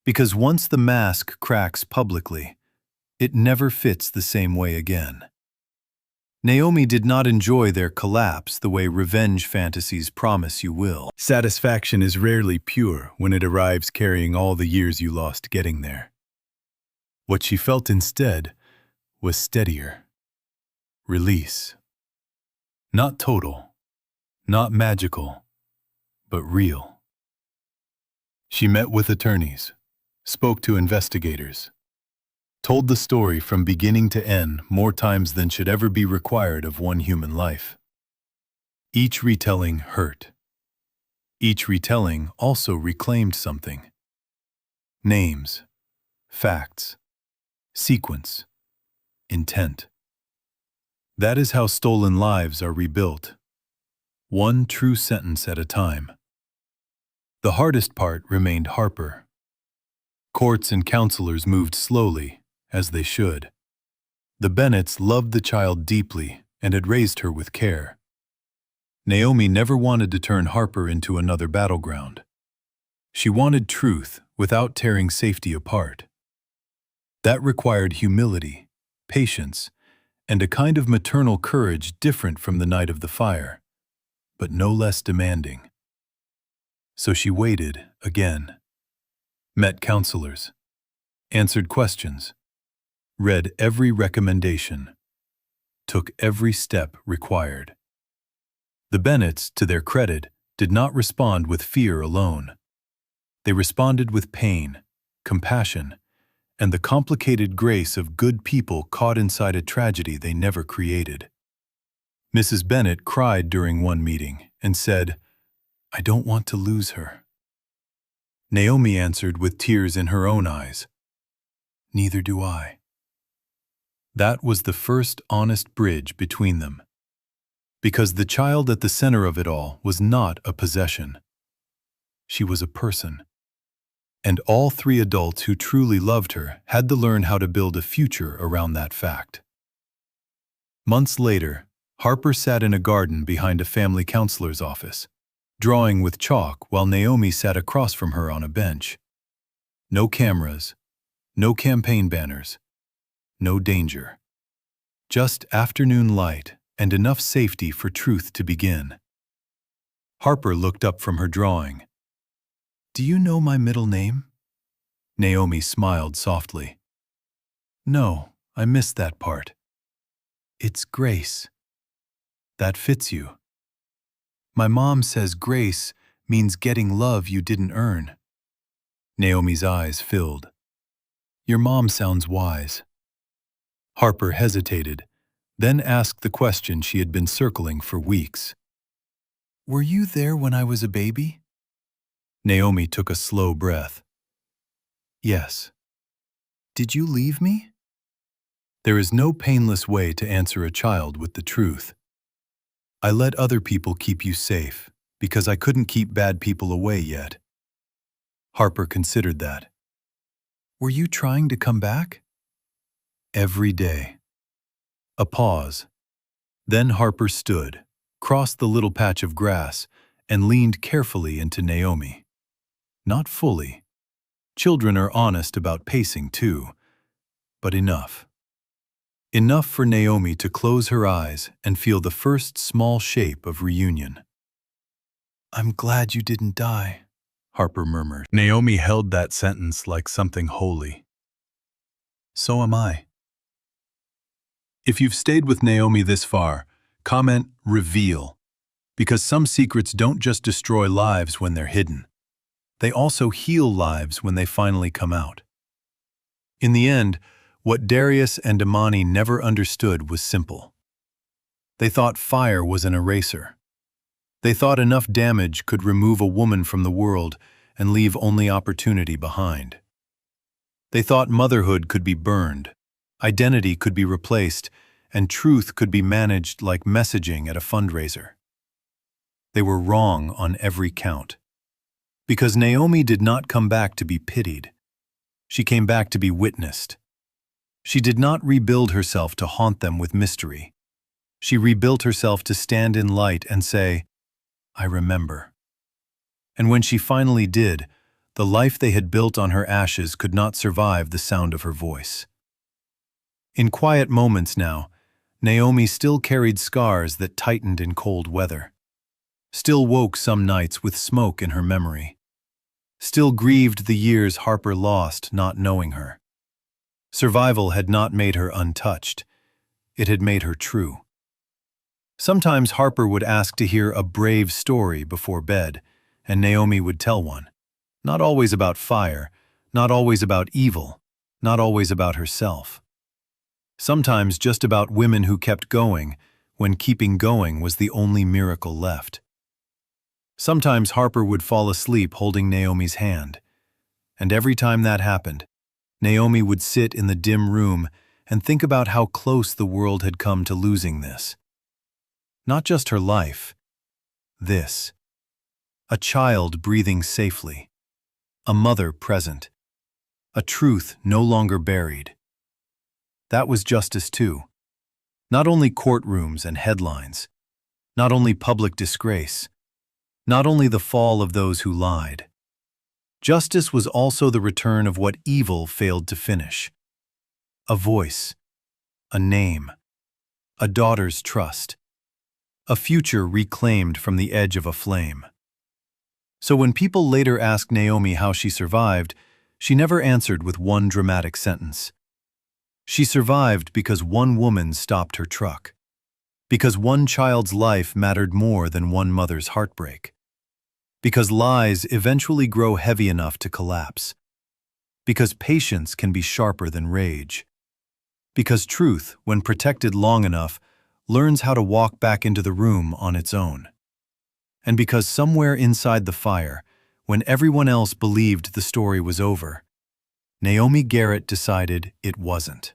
Because once the mask cracks publicly, it never fits the same way again. Naomi did not enjoy their collapse the way revenge fantasies promise you will. Satisfaction is rarely pure when it arrives carrying all the years you lost getting there. What she felt instead was steadier. Release. Not total, not magical, but real. She met with attorneys, spoke to investigators, told the story from beginning to end more times than should ever be required of one human life. Each retelling hurt. Each retelling also reclaimed something. Names, facts, sequence, intent. That is how stolen lives are rebuilt, one true sentence at a time. The hardest part remained Harper. Courts and counselors moved slowly, as they should. The Bennets loved the child deeply and had raised her with care. Naomi never wanted to turn Harper into another battleground. She wanted truth without tearing safety apart. That required humility, patience, and a kind of maternal courage different from the night of the fire, but no less demanding. So she waited again, met counselors, answered questions, read every recommendation, took every step required. The Bennets, to their credit, did not respond with fear alone. They responded with pain, compassion, and the complicated grace of good people caught inside a tragedy they never created. Mrs. Bennet cried during one meeting and said, "I don't want to lose her." Naomi answered with tears in her own eyes, "Neither do I." That was the first honest bridge between them. Because the child at the center of it all was not a possession. She was a person. And all three adults who truly loved her had to learn how to build a future around that fact. Months later, Harper sat in a garden behind a family counselor's office, drawing with chalk while Naomi sat across from her on a bench. No cameras, no campaign banners, no danger. Just afternoon light and enough safety for truth to begin. Harper looked up from her drawing. "Do you know my middle name?" Naomi smiled softly. "No, I missed that part." "It's Grace." "That fits you." "My mom says grace means getting love you didn't earn." Naomi's eyes filled. "Your mom sounds wise." Harper hesitated, then asked the question she had been circling for weeks. "Were you there when I was a baby?" Naomi took a slow breath. "Yes." "Did you leave me?" There is no painless way to answer a child with the truth. "I let other people keep you safe, because I couldn't keep bad people away yet." Harper considered that. "Were you trying to come back?" "Every day." A pause. Then Harper stood, crossed the little patch of grass, and leaned carefully into Naomi. Not fully. Children are honest about pacing too, but enough. Enough for Naomi to close her eyes and feel the first small shape of reunion. "I'm glad you didn't die," Harper murmured. Naomi held that sentence like something holy. "So am I." If you've stayed with Naomi this far, comment "reveal," because some secrets don't just destroy lives when they're hidden. They also heal lives when they finally come out. In the end, what Darius and Imani never understood was simple. They thought fire was an eraser. They thought enough damage could remove a woman from the world and leave only opportunity behind. They thought motherhood could be burned, identity could be replaced, and truth could be managed like messaging at a fundraiser. They were wrong on every count. Because Naomi did not come back to be pitied. She came back to be witnessed. She did not rebuild herself to haunt them with mystery. She rebuilt herself to stand in light and say, "I remember." And when she finally did, the life they had built on her ashes could not survive the sound of her voice. In quiet moments now, Naomi still carried scars that tightened in cold weather. Still woke some nights with smoke in her memory. Still grieved the years Harper lost not knowing her. Survival had not made her untouched. It had made her true. Sometimes Harper would ask to hear a brave story before bed, and Naomi would tell one. Not always about fire, not always about evil, not always about herself. Sometimes just about women who kept going when keeping going was the only miracle left. Sometimes Harper would fall asleep holding Naomi's hand, and every time that happened, Naomi would sit in the dim room and think about how close the world had come to losing this. Not just her life, this. A child breathing safely, a mother present, a truth no longer buried. That was justice too. Not only courtrooms and headlines, not only public disgrace, not only the fall of those who lied. Justice was also the return of what evil failed to finish. a voice, a name, a daughter's trust, a future reclaimed from the edge of a flame. So when people later asked Naomi how she survived, she never answered with one dramatic sentence. She survived because one woman stopped her truck. Because one child's life mattered more than one mother's heartbreak. Because lies eventually grow heavy enough to collapse. Because patience can be sharper than rage. Because truth, when protected long enough, learns how to walk back into the room on its own. And because somewhere inside the fire, when everyone else believed the story was over, Naomi Garrett decided it wasn't.